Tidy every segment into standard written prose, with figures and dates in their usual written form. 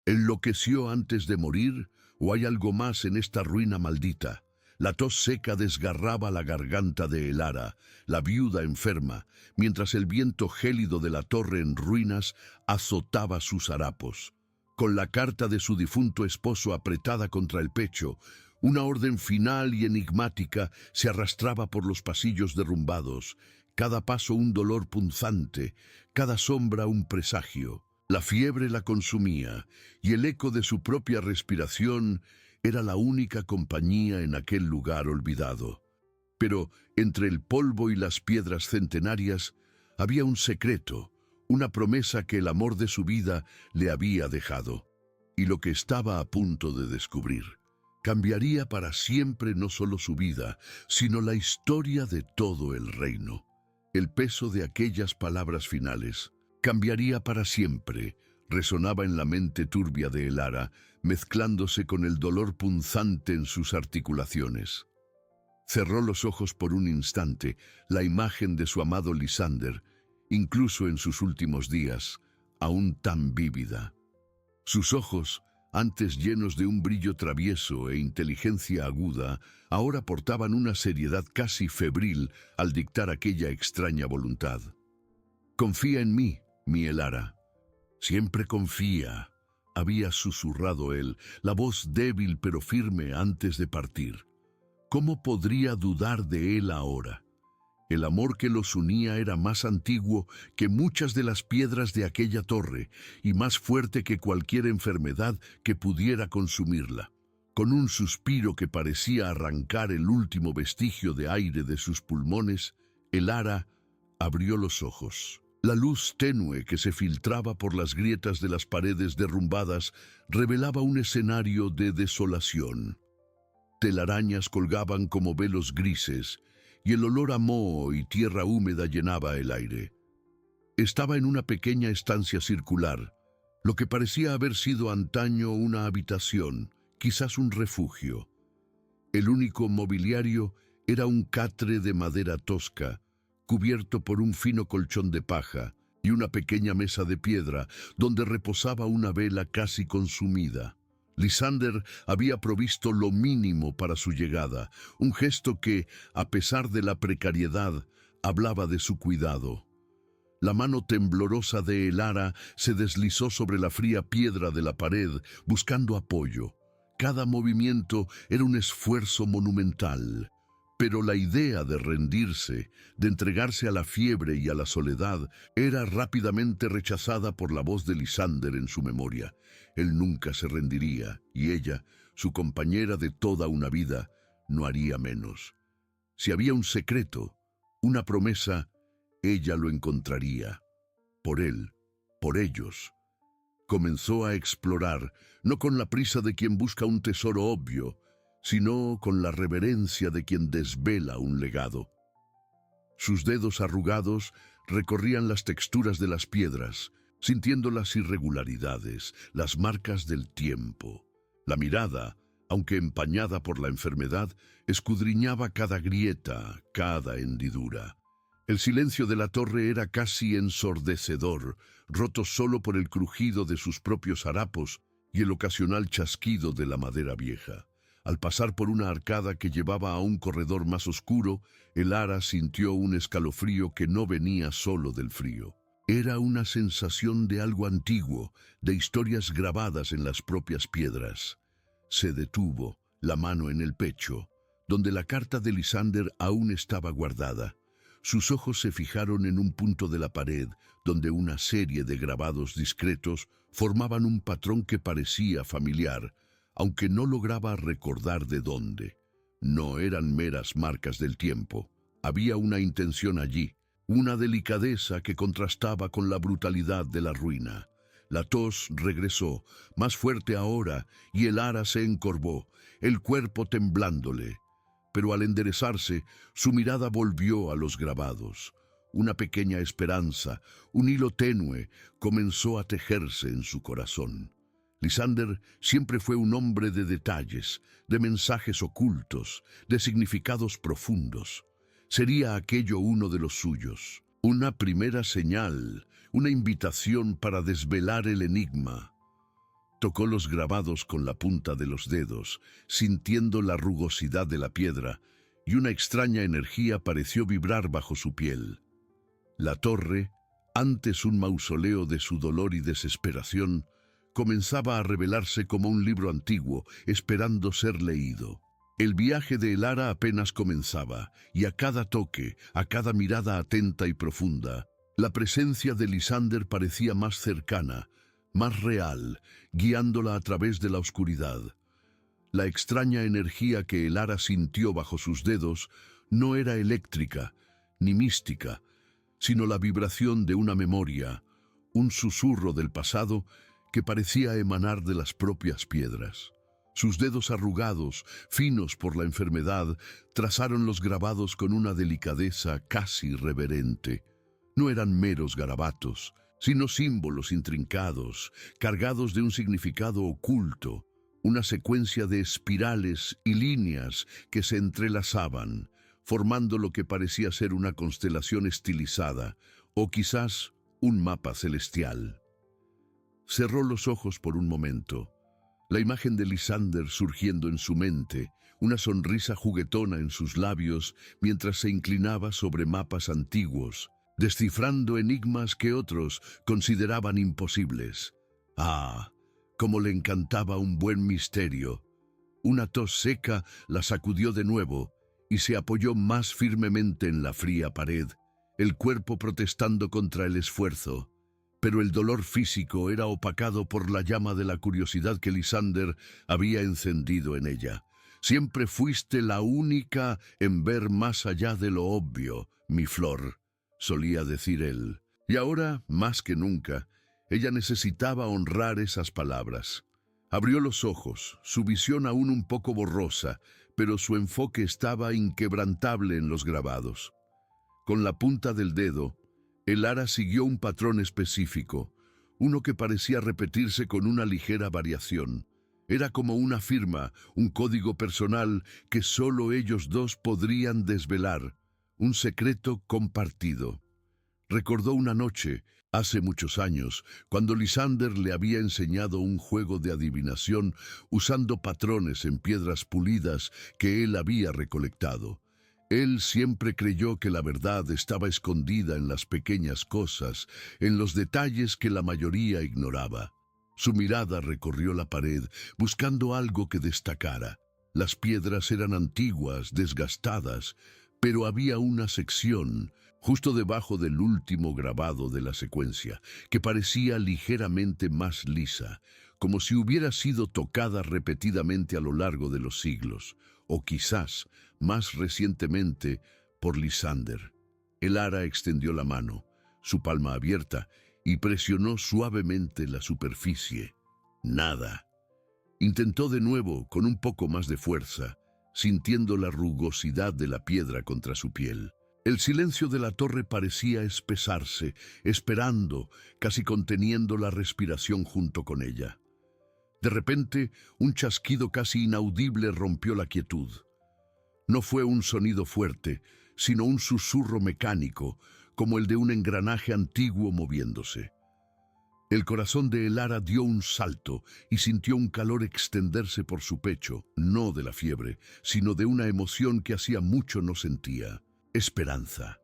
¿Enloqueció antes de morir o hay algo más en esta ruina maldita? La tos seca desgarraba la garganta de Elara, la viuda enferma, mientras el viento gélido de la torre en ruinas azotaba sus harapos. Con la carta de su difunto esposo apretada contra el pecho, una orden final y enigmática se arrastraba por los pasillos derrumbados, cada paso un dolor punzante, cada sombra un presagio. La fiebre la consumía, y el eco de su propia respiración era la única compañía en aquel lugar olvidado. Pero entre el polvo y las piedras centenarias había un secreto, una promesa que el amor de su vida le había dejado, y lo que estaba a punto de descubrir. Cambiaría para siempre no solo su vida, sino la historia de todo el reino. El peso de aquellas palabras finales cambiaría para siempre, resonaba en la mente turbia de Elara, mezclándose con el dolor punzante en sus articulaciones. Cerró los ojos por un instante, la imagen de su amado Lysander, incluso en sus últimos días, aún tan vívida. Sus ojos, antes llenos de un brillo travieso e inteligencia aguda, ahora portaban una seriedad casi febril al dictar aquella extraña voluntad. «Confía en mí, mi Elara». «Siempre confía», había susurrado él, la voz débil pero firme antes de partir. ¿Cómo podría dudar de él ahora? El amor que los unía era más antiguo que muchas de las piedras de aquella torre y más fuerte que cualquier enfermedad que pudiera consumirla. Con un suspiro que parecía arrancar el último vestigio de aire de sus pulmones, Elara abrió los ojos. La luz tenue que se filtraba por las grietas de las paredes derrumbadas revelaba un escenario de desolación. Telarañas colgaban como velos grises, y el olor a moho y tierra húmeda llenaba el aire. Estaba en una pequeña estancia circular, lo que parecía haber sido antaño una habitación, quizás un refugio. El único mobiliario era un catre de madera tosca, cubierto por un fino colchón de paja, y una pequeña mesa de piedra donde reposaba una vela casi consumida. Lysander había provisto lo mínimo para su llegada, un gesto que, a pesar de la precariedad, hablaba de su cuidado. La mano temblorosa de Elara se deslizó sobre la fría piedra de la pared, buscando apoyo. Cada movimiento era un esfuerzo monumental. Pero la idea de rendirse, de entregarse a la fiebre y a la soledad, era rápidamente rechazada por la voz de Lysander en su memoria. Él nunca se rendiría, y ella, su compañera de toda una vida, no haría menos. Si había un secreto, una promesa, ella lo encontraría. Por él, por ellos. Comenzó a explorar, no con la prisa de quien busca un tesoro obvio, sino con la reverencia de quien desvela un legado. Sus dedos arrugados recorrían las texturas de las piedras, sintiendo las irregularidades, las marcas del tiempo. La mirada, aunque empañada por la enfermedad, escudriñaba cada grieta, cada hendidura. El silencio de la torre era casi ensordecedor, roto solo por el crujido de sus propios harapos y el ocasional chasquido de la madera vieja. Al pasar por una arcada que llevaba a un corredor más oscuro, Elara sintió un escalofrío que no venía solo del frío. Era una sensación de algo antiguo, de historias grabadas en las propias piedras. Se detuvo, la mano en el pecho, donde la carta de Lysander aún estaba guardada. Sus ojos se fijaron en un punto de la pared, donde una serie de grabados discretos formaban un patrón que parecía familiar, aunque no lograba recordar de dónde. No eran meras marcas del tiempo. Había una intención allí, una delicadeza que contrastaba con la brutalidad de la ruina. La tos regresó, más fuerte ahora, y Elara se encorvó, el cuerpo temblándole. Pero al enderezarse, su mirada volvió a los grabados. Una pequeña esperanza, un hilo tenue, comenzó a tejerse en su corazón. Lysander siempre fue un hombre de detalles, de mensajes ocultos, de significados profundos. Sería aquello uno de los suyos, una primera señal, una invitación para desvelar el enigma. Tocó los grabados con la punta de los dedos, sintiendo la rugosidad de la piedra, y una extraña energía pareció vibrar bajo su piel. La torre, antes un mausoleo de su dolor y desesperación, comenzaba a revelarse como un libro antiguo, esperando ser leído. El viaje de Elara apenas comenzaba, y a cada toque, a cada mirada atenta y profunda, la presencia de Lysander parecía más cercana, más real, guiándola a través de la oscuridad. La extraña energía que Elara sintió bajo sus dedos no era eléctrica ni mística, sino la vibración de una memoria, un susurro del pasado que parecía emanar de las propias piedras. Sus dedos arrugados, finos por la enfermedad, trazaron los grabados con una delicadeza casi reverente. No eran meros garabatos, sino símbolos intrincados, cargados de un significado oculto, una secuencia de espirales y líneas que se entrelazaban, formando lo que parecía ser una constelación estilizada, o quizás un mapa celestial. Cerró los ojos por un momento. La imagen de Lysander surgiendo en su mente, una sonrisa juguetona en sus labios mientras se inclinaba sobre mapas antiguos, descifrando enigmas que otros consideraban imposibles. ¡Ah! Cómo le encantaba un buen misterio. Una tos seca la sacudió de nuevo y se apoyó más firmemente en la fría pared, el cuerpo protestando contra el esfuerzo. Pero el dolor físico era opacado por la llama de la curiosidad que Lysander había encendido en ella. Siempre fuiste la única en ver más allá de lo obvio, mi flor, solía decir él. Y ahora, más que nunca, ella necesitaba honrar esas palabras. Abrió los ojos, su visión aún un poco borrosa, pero su enfoque estaba inquebrantable en los grabados. Con la punta del dedo, Elara siguió un patrón específico, uno que parecía repetirse con una ligera variación. Era como una firma, un código personal que solo ellos dos podrían desvelar, un secreto compartido. Recordó una noche, hace muchos años, cuando Lysander le había enseñado un juego de adivinación usando patrones en piedras pulidas que él había recolectado. Él siempre creyó que la verdad estaba escondida en las pequeñas cosas, en los detalles que la mayoría ignoraba. Su mirada recorrió la pared, buscando algo que destacara. Las piedras eran antiguas, desgastadas, pero había una sección, justo debajo del último grabado de la secuencia, que parecía ligeramente más lisa, como si hubiera sido tocada repetidamente a lo largo de los siglos, o quizás, más recientemente, por Lysander. Elara extendió la mano, su palma abierta, y presionó suavemente la superficie. Nada. Intentó de nuevo, con un poco más de fuerza, sintiendo la rugosidad de la piedra contra su piel. El silencio de la torre parecía espesarse, esperando, casi conteniendo la respiración junto con ella. De repente, un chasquido casi inaudible rompió la quietud. No fue un sonido fuerte, sino un susurro mecánico, como el de un engranaje antiguo moviéndose. El corazón de Elara dio un salto y sintió un calor extenderse por su pecho, no de la fiebre, sino de una emoción que hacía mucho no sentía: esperanza.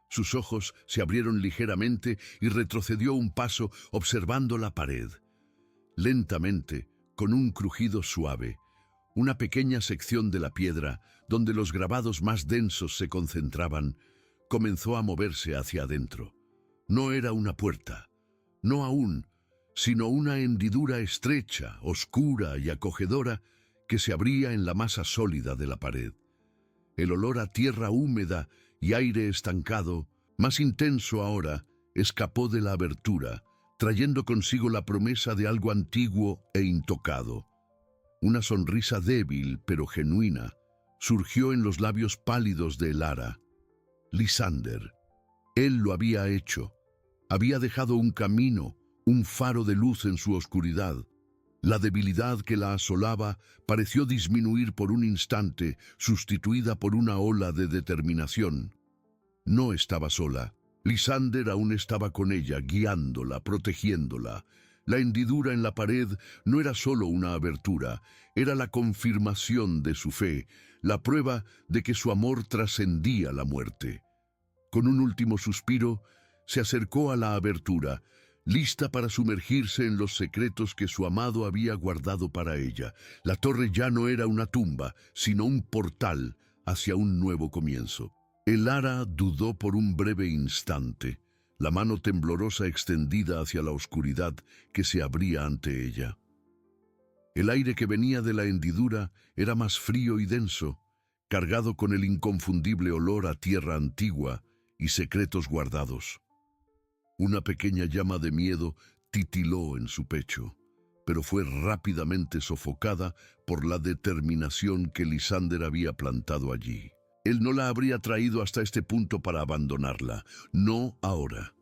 Sus ojos se abrieron ligeramente y retrocedió un paso observando la pared. Lentamente, con un crujido suave, una pequeña sección de la piedra, donde los grabados más densos se concentraban, comenzó a moverse hacia adentro. No era una puerta, no aún, sino una hendidura estrecha, oscura y acogedora que se abría en la masa sólida de la pared. El olor a tierra húmeda y aire estancado, más intenso ahora, escapó de la abertura, trayendo consigo la promesa de algo antiguo e intocado. Una sonrisa débil pero genuina surgió en los labios pálidos de Elara. Lysander. Él lo había hecho. Había dejado un camino, un faro de luz en su oscuridad. La debilidad que la asolaba pareció disminuir por un instante, sustituida por una ola de determinación. No estaba sola. Lysander aún estaba con ella, guiándola, protegiéndola. La hendidura en la pared no era solo una abertura, era la confirmación de su fe, la prueba de que su amor trascendía la muerte. Con un último suspiro, se acercó a la abertura, lista para sumergirse en los secretos que su amado había guardado para ella. La torre ya no era una tumba, sino un portal hacia un nuevo comienzo. Elara dudó por un breve instante, la mano temblorosa extendida hacia la oscuridad que se abría ante ella. El aire que venía de la hendidura era más frío y denso, cargado con el inconfundible olor a tierra antigua y secretos guardados. Una pequeña llama de miedo titiló en su pecho, pero fue rápidamente sofocada por la determinación que Lysander había plantado allí. Él no la habría traído hasta este punto para abandonarla, no ahora.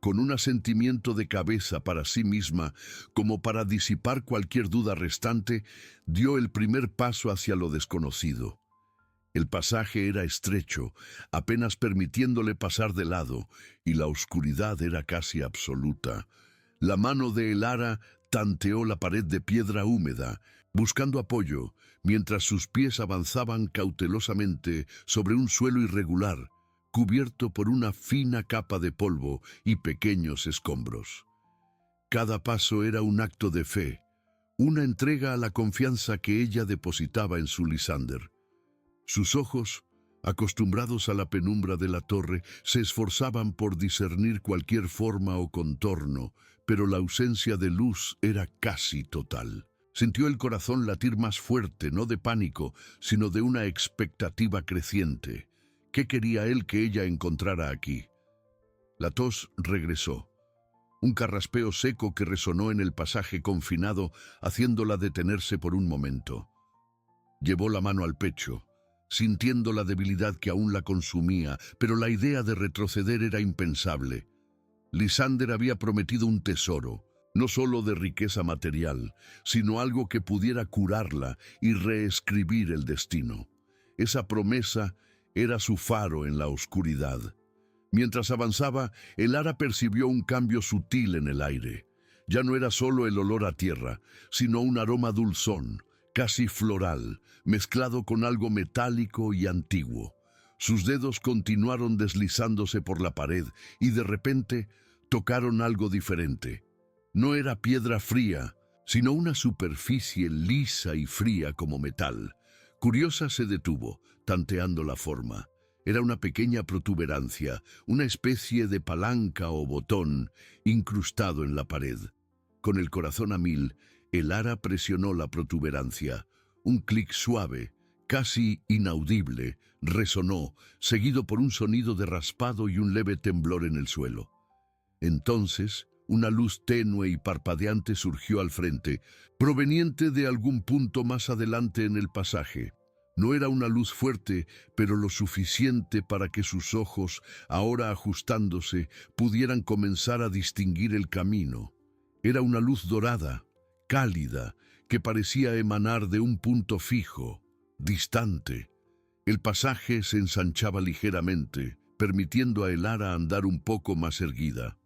Con un asentimiento de cabeza para sí misma, como para disipar cualquier duda restante, dio el primer paso hacia lo desconocido. El pasaje era estrecho, apenas permitiéndole pasar de lado, y la oscuridad era casi absoluta. La mano de Elara tanteó la pared de piedra húmeda, buscando apoyo, mientras sus pies avanzaban cautelosamente sobre un suelo irregular, cubierto por una fina capa de polvo y pequeños escombros. Cada paso era un acto de fe, una entrega a la confianza que ella depositaba en su Lysander. Sus ojos, acostumbrados a la penumbra de la torre, se esforzaban por discernir cualquier forma o contorno, pero la ausencia de luz era casi total. Sintió el corazón latir más fuerte, no de pánico, sino de una expectativa creciente. ¿Qué quería él que ella encontrara aquí? La tos regresó. Un carraspeo seco que resonó en el pasaje confinado, haciéndola detenerse por un momento. Llevó la mano al pecho, sintiendo la debilidad que aún la consumía, pero la idea de retroceder era impensable. Lysander había prometido un tesoro, no solo de riqueza material, sino algo que pudiera curarla y reescribir el destino. Esa promesa era su faro en la oscuridad. Mientras avanzaba, Elara percibió un cambio sutil en el aire. Ya no era solo el olor a tierra, sino un aroma dulzón, casi floral, mezclado con algo metálico y antiguo. Sus dedos continuaron deslizándose por la pared y de repente tocaron algo diferente. No era piedra fría, sino una superficie lisa y fría como metal. Curiosa se detuvo, tanteando la forma. Era una pequeña protuberancia, una especie de palanca o botón incrustado en la pared. Con el corazón a mil, Elara presionó la protuberancia. Un clic suave, casi inaudible, resonó, seguido por un sonido de raspado y un leve temblor en el suelo. Entonces, una luz tenue y parpadeante surgió al frente, proveniente de algún punto más adelante en el pasaje. No era una luz fuerte, pero lo suficiente para que sus ojos, ahora ajustándose, pudieran comenzar a distinguir el camino. Era una luz dorada, cálida, que parecía emanar de un punto fijo, distante. El pasaje se ensanchaba ligeramente, permitiendo a Elara andar un poco más erguida.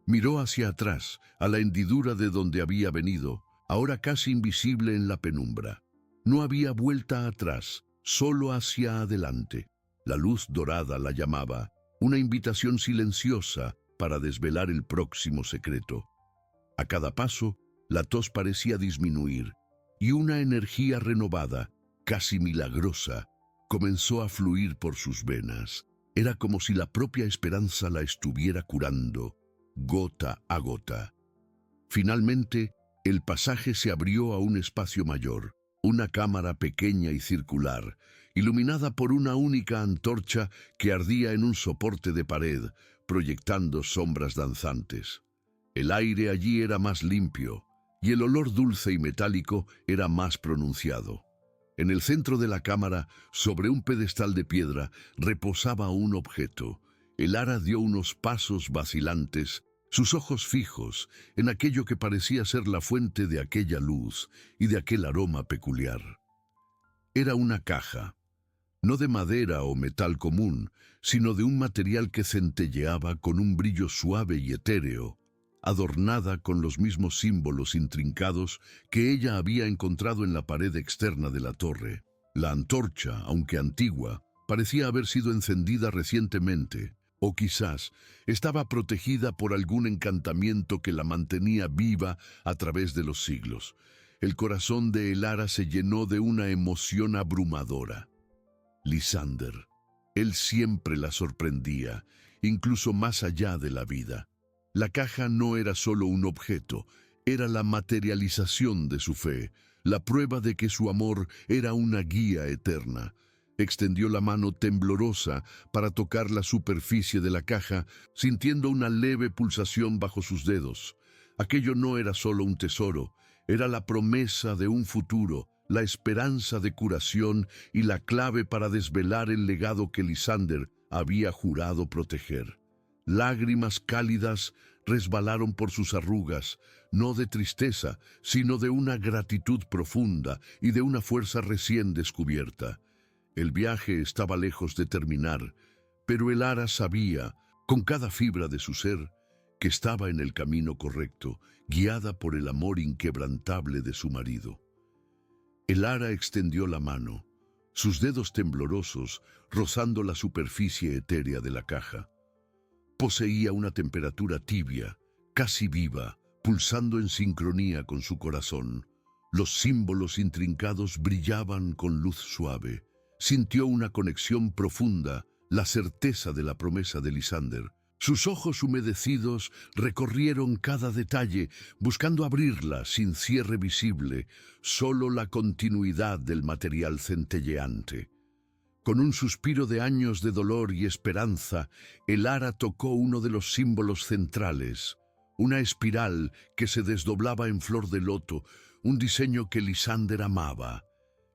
Miró hacia atrás, a la hendidura de donde había venido, ahora casi invisible en la penumbra. No había vuelta atrás, solo hacia adelante. La luz dorada la llamaba, una invitación silenciosa para desvelar el próximo secreto. A cada paso, la tos parecía disminuir, y una energía renovada, casi milagrosa, comenzó a fluir por sus venas. Era como si la propia esperanza la estuviera curando, gota a gota. Finalmente, el pasaje se abrió a un espacio mayor, una cámara pequeña y circular, iluminada por una única antorcha que ardía en un soporte de pared, proyectando sombras danzantes. El aire allí era más limpio, y el olor dulce y metálico era más pronunciado. En el centro de la cámara, sobre un pedestal de piedra, reposaba un objeto. Elara dio unos pasos vacilantes, sus ojos fijos en aquello que parecía ser la fuente de aquella luz y de aquel aroma peculiar. Era una caja, no de madera o metal común, sino de un material que centelleaba con un brillo suave y etéreo, adornada con los mismos símbolos intrincados que ella había encontrado en la pared externa de la torre. La antorcha, aunque antigua, parecía haber sido encendida recientemente, o quizás estaba protegida por algún encantamiento que la mantenía viva a través de los siglos. El corazón de Elara se llenó de una emoción abrumadora. Lysander. Él siempre la sorprendía, incluso más allá de la vida. La caja no era solo un objeto, era la materialización de su fe, la prueba de que su amor era una guía eterna. Extendió la mano temblorosa para tocar la superficie de la caja, sintiendo una leve pulsación bajo sus dedos. Aquello no era solo un tesoro, era la promesa de un futuro, la esperanza de curación y la clave para desvelar el legado que Lysander había jurado proteger. Lágrimas cálidas resbalaron por sus arrugas, no de tristeza, sino de una gratitud profunda y de una fuerza recién descubierta. El viaje estaba lejos de terminar, pero Elara sabía, con cada fibra de su ser, que estaba en el camino correcto, guiada por el amor inquebrantable de su marido. Elara extendió la mano, sus dedos temblorosos rozando la superficie etérea de la caja. Poseía una temperatura tibia, casi viva, pulsando en sincronía con su corazón. Los símbolos intrincados brillaban con luz suave. Sintió una conexión profunda, la certeza de la promesa de Lysander. Sus ojos humedecidos recorrieron cada detalle, buscando abrirla sin cierre visible, solo la continuidad del material centelleante. Con un suspiro de años de dolor y esperanza, Elara tocó uno de los símbolos centrales, una espiral que se desdoblaba en flor de loto, un diseño que Lysander amaba.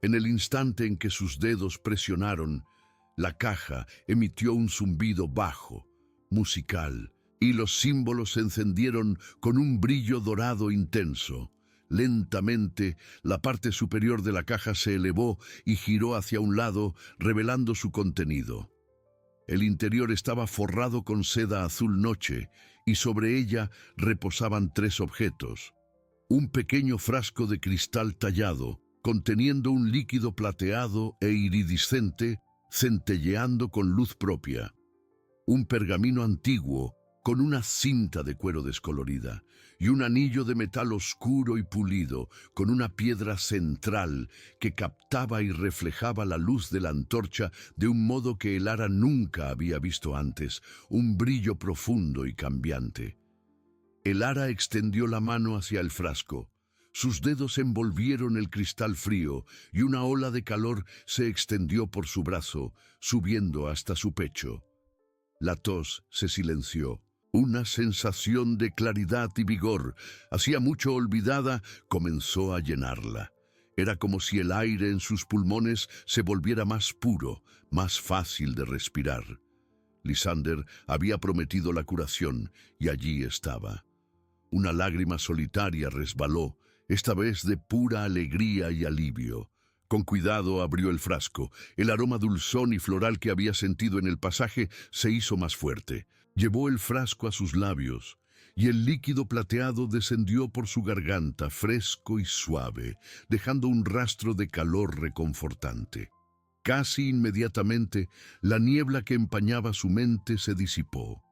En el instante en que sus dedos presionaron, la caja emitió un zumbido bajo, musical, y los símbolos se encendieron con un brillo dorado intenso. Lentamente, la parte superior de la caja se elevó y giró hacia un lado, revelando su contenido. El interior estaba forrado con seda azul noche, y sobre ella reposaban 3 objetos. Un pequeño frasco de cristal tallado, conteniendo un líquido plateado e iridiscente, centelleando con luz propia. Un pergamino antiguo, con una cinta de cuero descolorida, y un anillo de metal oscuro y pulido, con una piedra central que captaba y reflejaba la luz de la antorcha de un modo que Elara nunca había visto antes, un brillo profundo y cambiante. Elara extendió la mano hacia el frasco. Sus dedos envolvieron el cristal frío y una ola de calor se extendió por su brazo, subiendo hasta su pecho. La tos se silenció. Una sensación de claridad y vigor, hacía mucho olvidada, comenzó a llenarla. Era como si el aire en sus pulmones se volviera más puro, más fácil de respirar. Lysander había prometido la curación, y allí estaba. Una lágrima solitaria resbaló, esta vez de pura alegría y alivio. Con cuidado abrió el frasco. El aroma dulzón y floral que había sentido en el pasaje se hizo más fuerte. Llevó el frasco a sus labios, y el líquido plateado descendió por su garganta, fresco y suave, dejando un rastro de calor reconfortante. Casi inmediatamente, la niebla que empañaba su mente se disipó.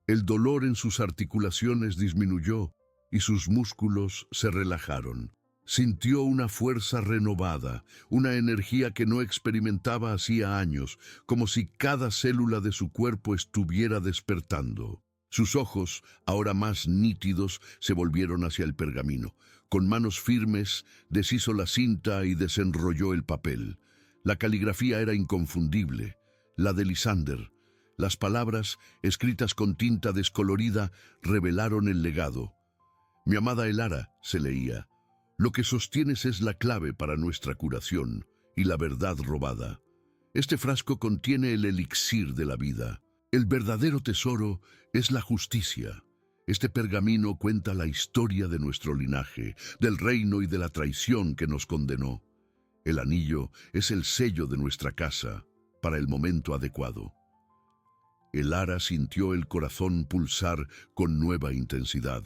El dolor en sus articulaciones disminuyó, y sus músculos se relajaron. Sintió una fuerza renovada, una energía que no experimentaba hacía años, como si cada célula de su cuerpo estuviera despertando. Sus ojos, ahora más nítidos, se volvieron hacia el pergamino. Con manos firmes, deshizo la cinta y desenrolló el papel. La caligrafía era inconfundible, la de Lysander. Las palabras, escritas con tinta descolorida, revelaron el legado. «Mi amada Elara», se leía, «lo que sostienes es la clave para nuestra curación y la verdad robada. Este frasco contiene el elixir de la vida. El verdadero tesoro es la justicia. Este pergamino cuenta la historia de nuestro linaje, del reino y de la traición que nos condenó. El anillo es el sello de nuestra casa para el momento adecuado». Elara sintió el corazón pulsar con nueva intensidad.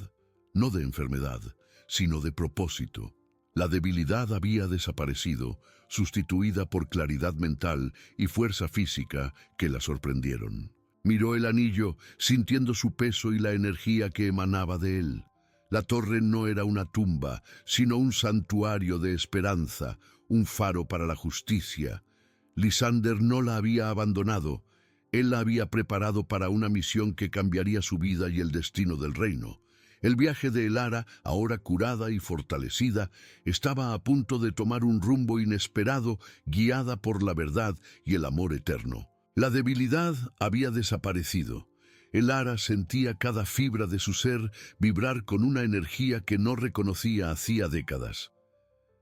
no de enfermedad, sino de propósito. La debilidad había desaparecido, sustituida por claridad mental y fuerza física que la sorprendieron. Miró el anillo, sintiendo su peso y la energía que emanaba de él. La torre no era una tumba, sino un santuario de esperanza, un faro para la justicia. Lysander no la había abandonado. Él la había preparado para una misión que cambiaría su vida y el destino del reino. El viaje de Elara, ahora curada y fortalecida, estaba a punto de tomar un rumbo inesperado, guiada por la verdad y el amor eterno. La debilidad había desaparecido. Elara sentía cada fibra de su ser vibrar con una energía que no reconocía hacía décadas.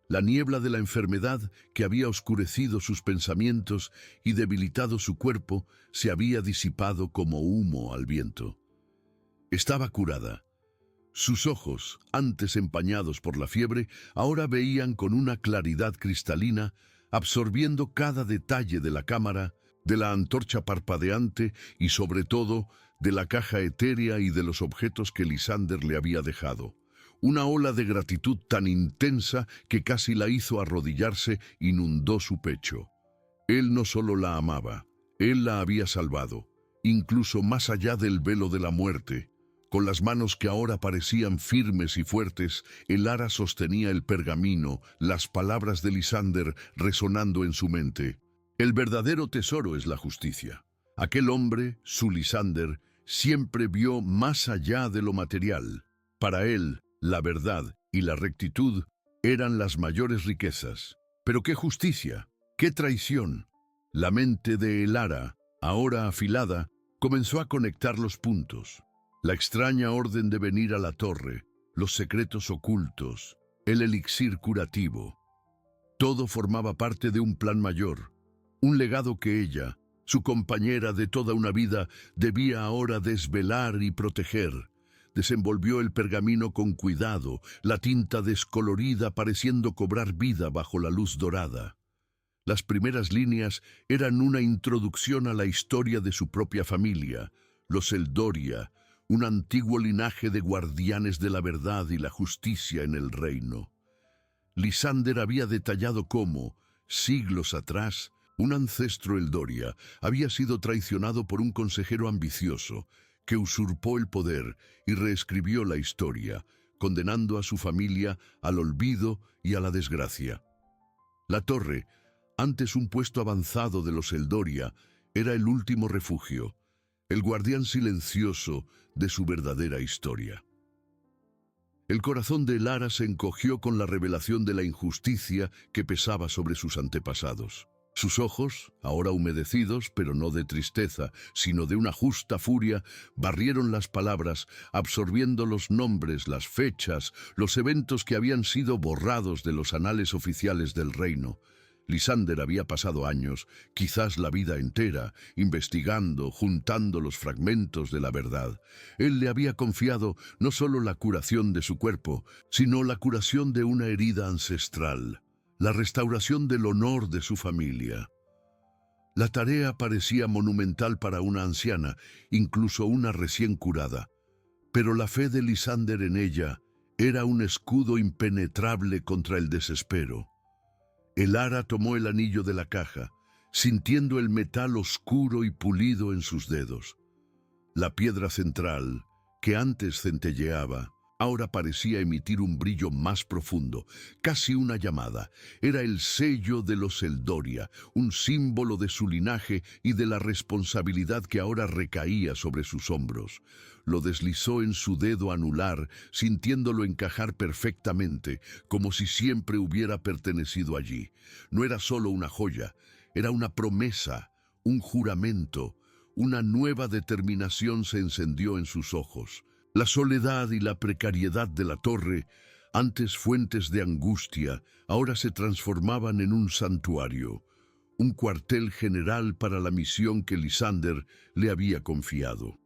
La niebla de la enfermedad que había oscurecido sus pensamientos y debilitado su cuerpo se había disipado como humo al viento. Estaba curada. Sus ojos, antes empañados por la fiebre, ahora veían con una claridad cristalina, absorbiendo cada detalle de la cámara, de la antorcha parpadeante y, sobre todo, de la caja etérea y de los objetos que Lysander le había dejado. Una ola de gratitud tan intensa que casi la hizo arrodillarse inundó su pecho. Él no solo la amaba, él la había salvado, incluso más allá del velo de la muerte. Con las manos que ahora parecían firmes y fuertes, Elara sostenía el pergamino, las palabras de Lysander resonando en su mente. El verdadero tesoro es la justicia. Aquel hombre, su Lysander, siempre vio más allá de lo material. Para él, la verdad y la rectitud eran las mayores riquezas. Pero qué justicia, qué traición. La mente de Elara, ahora afilada, comenzó a conectar los puntos. La extraña orden de venir a la torre, los secretos ocultos, el elixir curativo. Todo formaba parte de un plan mayor, un legado que ella, su compañera de toda una vida, debía ahora desvelar y proteger. Desenvolvió el pergamino con cuidado, la tinta descolorida pareciendo cobrar vida bajo la luz dorada. Las primeras líneas eran una introducción a la historia de su propia familia, los Eldoria, un antiguo linaje de guardianes de la verdad y la justicia en el reino. Lysander había detallado cómo, siglos atrás, un ancestro Eldoria había sido traicionado por un consejero ambicioso que usurpó el poder y reescribió la historia, condenando a su familia al olvido y a la desgracia. La torre, antes un puesto avanzado de los Eldoria, era el último refugio, el guardián silencioso de su verdadera historia. El corazón de Elara se encogió con la revelación de la injusticia que pesaba sobre sus antepasados. Sus ojos, ahora humedecidos, pero no de tristeza, sino de una justa furia, barrieron las palabras, absorbiendo los nombres, las fechas, los eventos que habían sido borrados de los anales oficiales del reino. Lysander había pasado años, quizás la vida entera, investigando, juntando los fragmentos de la verdad. Él le había confiado no solo la curación de su cuerpo, sino la curación de una herida ancestral, la restauración del honor de su familia. La tarea parecía monumental para una anciana, incluso una recién curada, pero la fe de Lysander en ella era un escudo impenetrable contra el desespero. Elara tomó el anillo de la caja, sintiendo el metal oscuro y pulido en sus dedos. La piedra central, que antes centelleaba, ahora parecía emitir un brillo más profundo, casi una llamada. Era el sello de los Eldoria, un símbolo de su linaje y de la responsabilidad que ahora recaía sobre sus hombros. Lo deslizó en su dedo anular, sintiéndolo encajar perfectamente, como si siempre hubiera pertenecido allí. No era solo una joya, era una promesa, un juramento. Una nueva determinación se encendió en sus ojos. La soledad y la precariedad de la torre, antes fuentes de angustia, ahora se transformaban en un santuario, un cuartel general para la misión que Lysander le había confiado.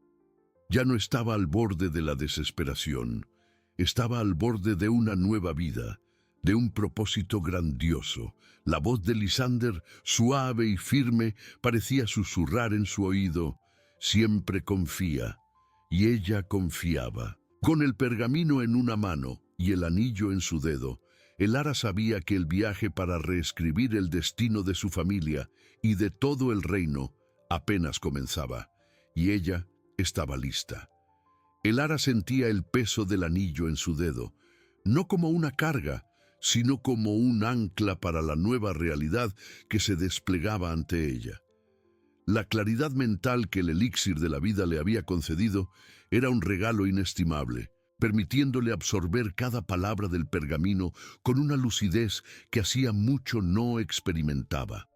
Ya no estaba al borde de la desesperación, estaba al borde de una nueva vida, de un propósito grandioso. La voz de Lysander, suave y firme, parecía susurrar en su oído: «Siempre confía». Y ella confiaba. Con el pergamino en una mano y el anillo en su dedo, Elara sabía que el viaje para reescribir el destino de su familia y de todo el reino apenas comenzaba, y ella estaba lista. Elara sentía el peso del anillo en su dedo, no como una carga, sino como un ancla para la nueva realidad que se desplegaba ante ella. La claridad mental que el elixir de la vida le había concedido era un regalo inestimable, permitiéndole absorber cada palabra del pergamino con una lucidez que hacía mucho no experimentaba.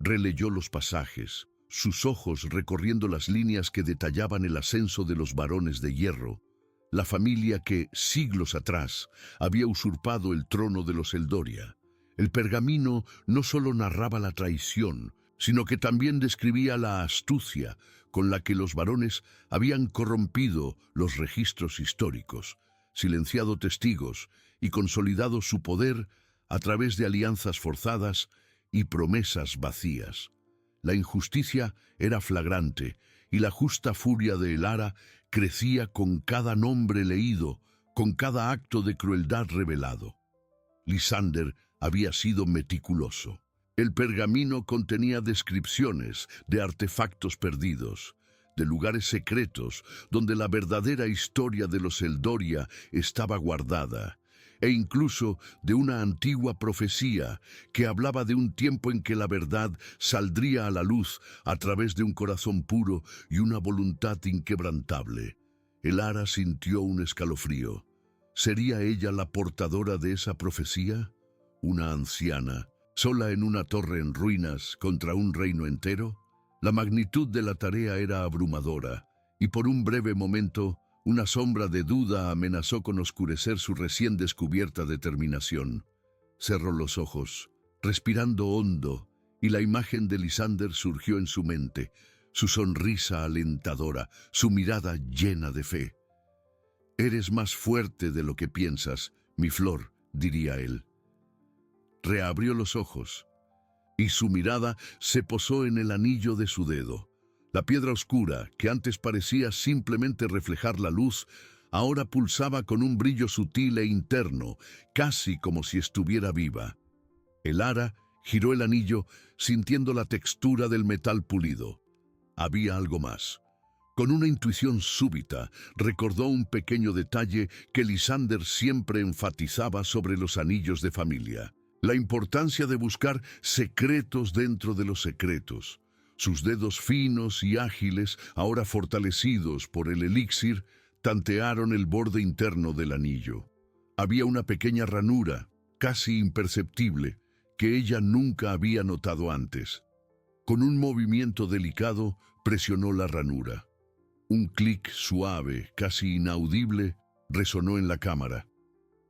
Releyó los pasajes, sus ojos recorriendo las líneas que detallaban el ascenso de los varones de hierro, la familia que, siglos atrás, había usurpado el trono de los Eldoria. El pergamino no solo narraba la traición, sino que también describía la astucia con la que los varones habían corrompido los registros históricos, silenciado testigos y consolidado su poder a través de alianzas forzadas y promesas vacías. La injusticia era flagrante y la justa furia de Elara crecía con cada nombre leído, con cada acto de crueldad revelado. Lysander había sido meticuloso. El pergamino contenía descripciones de artefactos perdidos, de lugares secretos donde la verdadera historia de los Eldoria estaba guardada, e incluso de una antigua profecía que hablaba de un tiempo en que la verdad saldría a la luz a través de un corazón puro y una voluntad inquebrantable. Elara sintió un escalofrío. ¿Sería ella la portadora de esa profecía? Una anciana, sola en una torre en ruinas contra un reino entero. La magnitud de la tarea era abrumadora, y por un breve momento, una sombra de duda amenazó con oscurecer su recién descubierta determinación. Cerró los ojos, respirando hondo, y la imagen de Lysander surgió en su mente, su sonrisa alentadora, su mirada llena de fe. «Eres más fuerte de lo que piensas, mi flor», diría él. Reabrió los ojos, y su mirada se posó en el anillo de su dedo. La piedra oscura, que antes parecía simplemente reflejar la luz, ahora pulsaba con un brillo sutil e interno, casi como si estuviera viva. Elara giró el anillo, sintiendo la textura del metal pulido. Había algo más. Con una intuición súbita, recordó un pequeño detalle que Lysander siempre enfatizaba sobre los anillos de familia: la importancia de buscar secretos dentro de los secretos. Sus dedos finos y ágiles, ahora fortalecidos por el elixir, tantearon el borde interno del anillo. Había una pequeña ranura, casi imperceptible, que ella nunca había notado antes. Con un movimiento delicado, presionó la ranura. Un clic suave, casi inaudible, resonó en la cámara.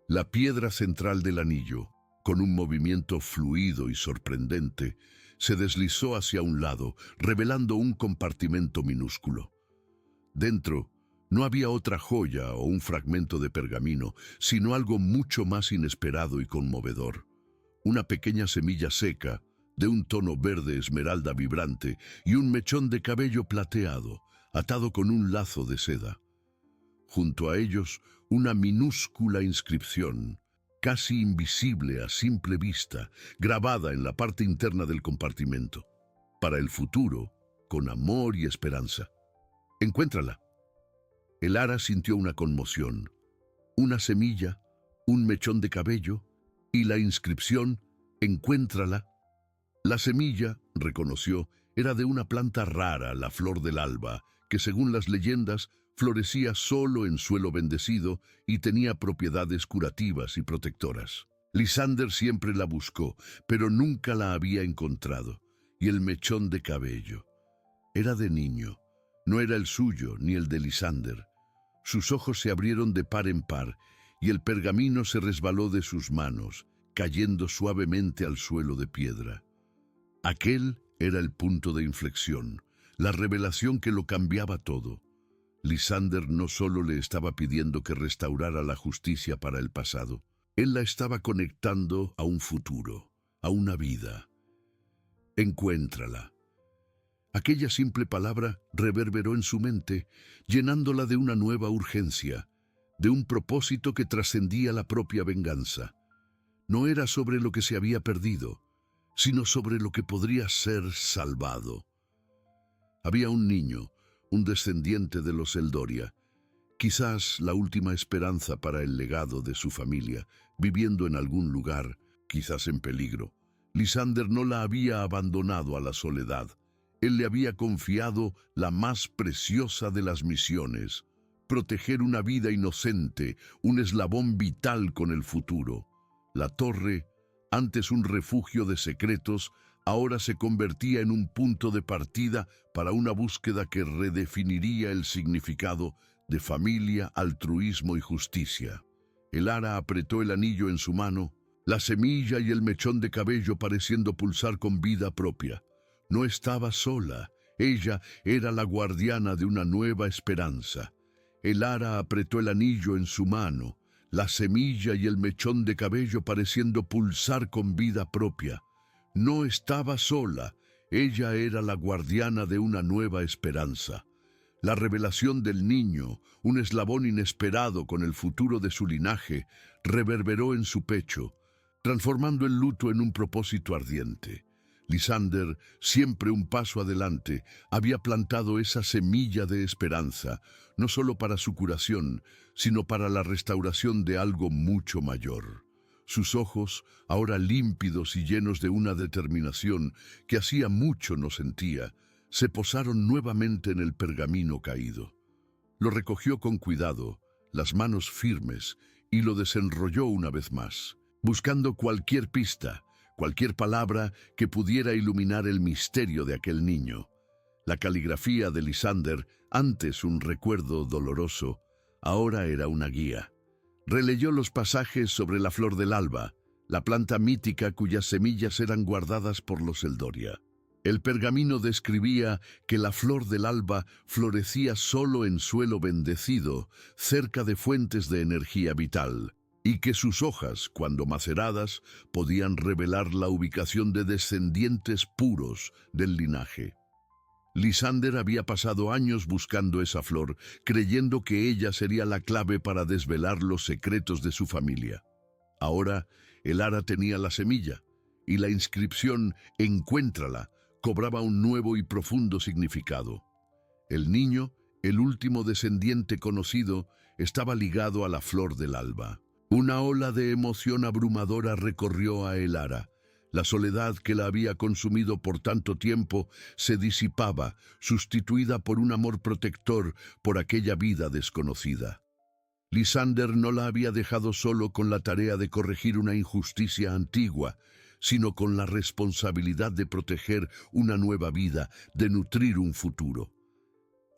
La piedra central del anillo, con un movimiento fluido y sorprendente, se deslizó hacia un lado, revelando un compartimento minúsculo. Dentro, no había otra joya o un fragmento de pergamino, sino algo mucho más inesperado y conmovedor. Una pequeña semilla seca, de un tono verde esmeralda vibrante, y un mechón de cabello plateado, atado con un lazo de seda. Junto a ellos, una minúscula inscripción, casi invisible a simple vista, grabada en la parte interna del compartimento: «Para el futuro, con amor y esperanza. Encuéntrala». Elara sintió una conmoción. Una semilla, un mechón de cabello y la inscripción: «Encuéntrala». La semilla, reconoció, era de una planta rara, la flor del alba, que según las leyendas florecía solo en suelo bendecido y tenía propiedades curativas y protectoras. Lysander siempre la buscó, pero nunca la había encontrado. Y el mechón de cabello era de niño, no era el suyo ni el de Lysander. Sus ojos se abrieron de par en par y el pergamino se resbaló de sus manos, cayendo suavemente al suelo de piedra. Aquel era el punto de inflexión, la revelación que lo cambiaba todo. Lysander no solo le estaba pidiendo que restaurara la justicia para el pasado, él la estaba conectando a un futuro, a una vida. Encuéntrala. Aquella simple palabra reverberó en su mente, llenándola de una nueva urgencia. de un propósito que trascendía la propia venganza. No era sobre lo que se había perdido, sino sobre lo que podría ser salvado. Había un niño, un descendiente de los Eldoria, quizás la última esperanza para el legado de su familia, viviendo en algún lugar, quizás en peligro. Lysander no la había abandonado a la soledad. Él le había confiado la más preciosa de las misiones: proteger una vida inocente, un eslabón vital con el futuro. La torre, antes un refugio de secretos, ahora se convertía en un punto de partida para una búsqueda que redefiniría el significado de familia, altruismo y justicia. Elara apretó el anillo en su mano, la semilla y el mechón de cabello pareciendo pulsar con vida propia. No estaba sola, ella era la guardiana de una nueva esperanza. Elara apretó el anillo en su mano, la semilla y el mechón de cabello pareciendo pulsar con vida propia. No estaba sola, ella era la guardiana de una nueva esperanza. La revelación del niño, un eslabón inesperado con el futuro de su linaje, reverberó en su pecho, transformando el luto en un propósito ardiente. Lysander, siempre un paso adelante, había plantado esa semilla de esperanza, no solo para su curación, sino para la restauración de algo mucho mayor. Sus ojos, ahora límpidos y llenos de una determinación que hacía mucho no sentía, se posaron nuevamente en el pergamino caído. Lo recogió con cuidado, las manos firmes, y lo desenrolló una vez más, buscando cualquier pista, cualquier palabra que pudiera iluminar el misterio de aquel niño. La caligrafía de Lysander, antes un recuerdo doloroso, ahora era una guía. Releyó los pasajes sobre la flor del alba, la planta mítica cuyas semillas eran guardadas por los Eldoria. El pergamino describía que la flor del alba florecía solo en suelo bendecido, cerca de fuentes de energía vital, y que sus hojas, cuando maceradas, podían revelar la ubicación de descendientes puros del linaje. Lysander había pasado años buscando esa flor, creyendo que ella sería la clave para desvelar los secretos de su familia. Ahora, Elara tenía la semilla, y la inscripción «Encuéntrala» cobraba un nuevo y profundo significado. El niño, el último descendiente conocido, estaba ligado a la flor del alba. Una ola de emoción abrumadora recorrió a Elara. La soledad que la había consumido por tanto tiempo se disipaba, sustituida por un amor protector por aquella vida desconocida. Lysander no la había dejado solo con la tarea de corregir una injusticia antigua, sino con la responsabilidad de proteger una nueva vida, de nutrir un futuro.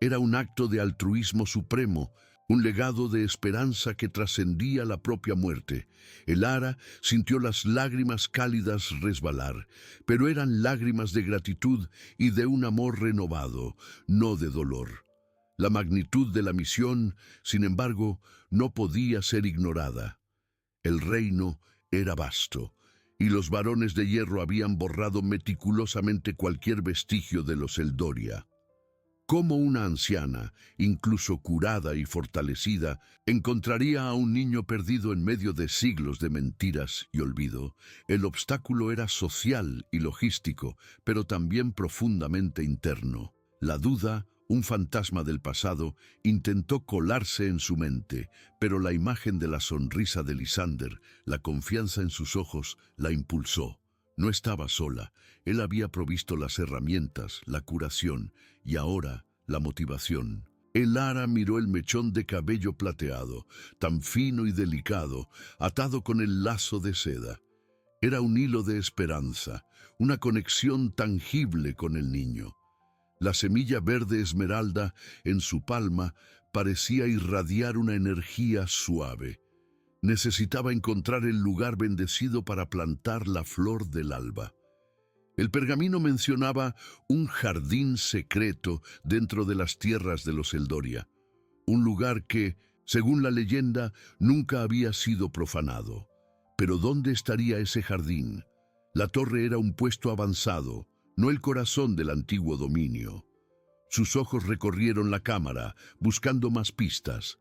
Era un acto de altruismo supremo, un legado de esperanza que trascendía la propia muerte. Elara sintió las lágrimas cálidas resbalar, pero eran lágrimas de gratitud y de un amor renovado, no de dolor. La magnitud de la misión, sin embargo, no podía ser ignorada. El reino era vasto, y los varones de hierro habían borrado meticulosamente cualquier vestigio de los Eldoria. ¿Cómo una anciana, incluso curada y fortalecida, encontraría a un niño perdido en medio de siglos de mentiras y olvido? El obstáculo era social y logístico, pero también profundamente interno. La duda, un fantasma del pasado, intentó colarse en su mente, pero la imagen de la sonrisa de Lysander, la confianza en sus ojos, la impulsó. No estaba sola, él había provisto las herramientas, la curación y ahora la motivación. Elara miró el mechón de cabello plateado, tan fino y delicado, atado con el lazo de seda. Era un hilo de esperanza, una conexión tangible con el niño. La semilla verde esmeralda en su palma parecía irradiar una energía suave. Necesitaba encontrar el lugar bendecido para plantar la flor del alba. El pergamino mencionaba un jardín secreto dentro de las tierras de los Eldoria, un lugar que, según la leyenda, nunca había sido profanado. Pero ¿dónde estaría ese jardín? La torre era un puesto avanzado, no el corazón del antiguo dominio. Sus ojos recorrieron la cámara, buscando más pistas.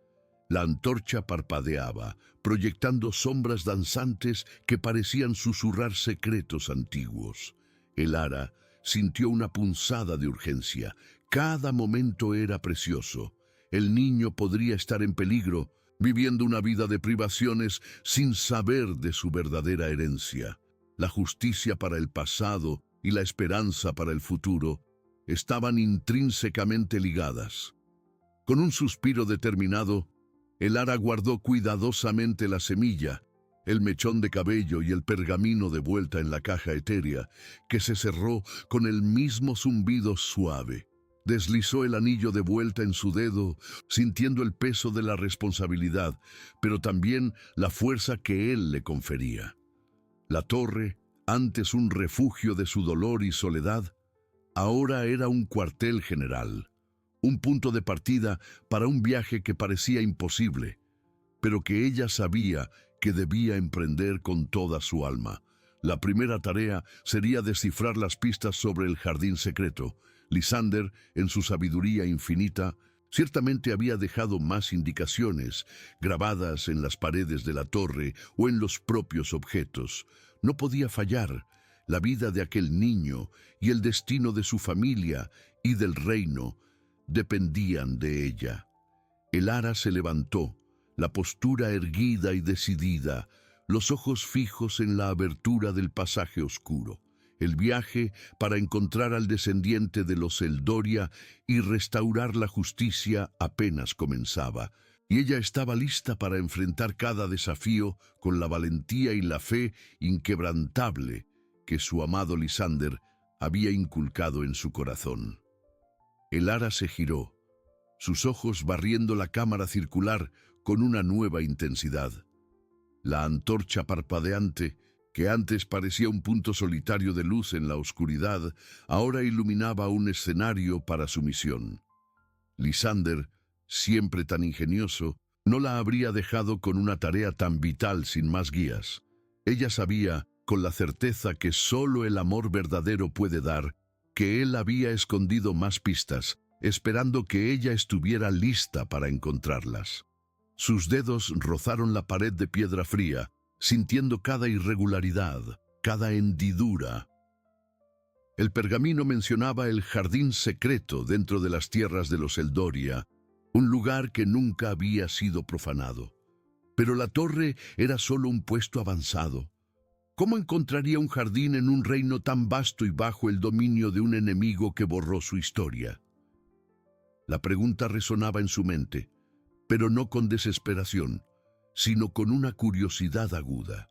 La antorcha parpadeaba, proyectando sombras danzantes que parecían susurrar secretos antiguos. Elara sintió una punzada de urgencia. Cada momento era precioso. El niño podría estar en peligro, viviendo una vida de privaciones sin saber de su verdadera herencia. La justicia para el pasado y la esperanza para el futuro estaban intrínsecamente ligadas. Con un suspiro determinado, Elara guardó cuidadosamente la semilla, el mechón de cabello y el pergamino de vuelta en la caja etérea, que se cerró con el mismo zumbido suave. Deslizó el anillo de vuelta en su dedo, sintiendo el peso de la responsabilidad, pero también la fuerza que él le confería. La torre, antes un refugio de su dolor y soledad, ahora era un cuartel general, un punto de partida para un viaje que parecía imposible, pero que ella sabía que debía emprender con toda su alma. La primera tarea sería descifrar las pistas sobre el jardín secreto. Lysander, en su sabiduría infinita, ciertamente había dejado más indicaciones, grabadas en las paredes de la torre o en los propios objetos. No podía fallar. La vida de aquel niño y el destino de su familia y del reino dependían de ella. Elara se levantó, la postura erguida y decidida, los ojos fijos en la abertura del pasaje oscuro. El viaje para encontrar al descendiente de los Eldoria y restaurar la justicia apenas comenzaba, y ella estaba lista para enfrentar cada desafío con la valentía y la fe inquebrantable que su amado Lysander había inculcado en su corazón. Elara se giró, sus ojos barriendo la cámara circular con una nueva intensidad. La antorcha parpadeante, que antes parecía un punto solitario de luz en la oscuridad, ahora iluminaba un escenario para su misión. Lysander, siempre tan ingenioso, no la habría dejado con una tarea tan vital sin más guías. Ella sabía, con la certeza que solo el amor verdadero puede dar, que él había escondido más pistas, esperando que ella estuviera lista para encontrarlas. Sus dedos rozaron la pared de piedra fría, sintiendo cada irregularidad, cada hendidura. El pergamino mencionaba el jardín secreto dentro de las tierras de los Eldoria, un lugar que nunca había sido profanado. Pero la torre era solo un puesto avanzado. ¿Cómo encontraría un jardín en un reino tan vasto y bajo el dominio de un enemigo que borró su historia? La pregunta resonaba en su mente, pero no con desesperación, sino con una curiosidad aguda.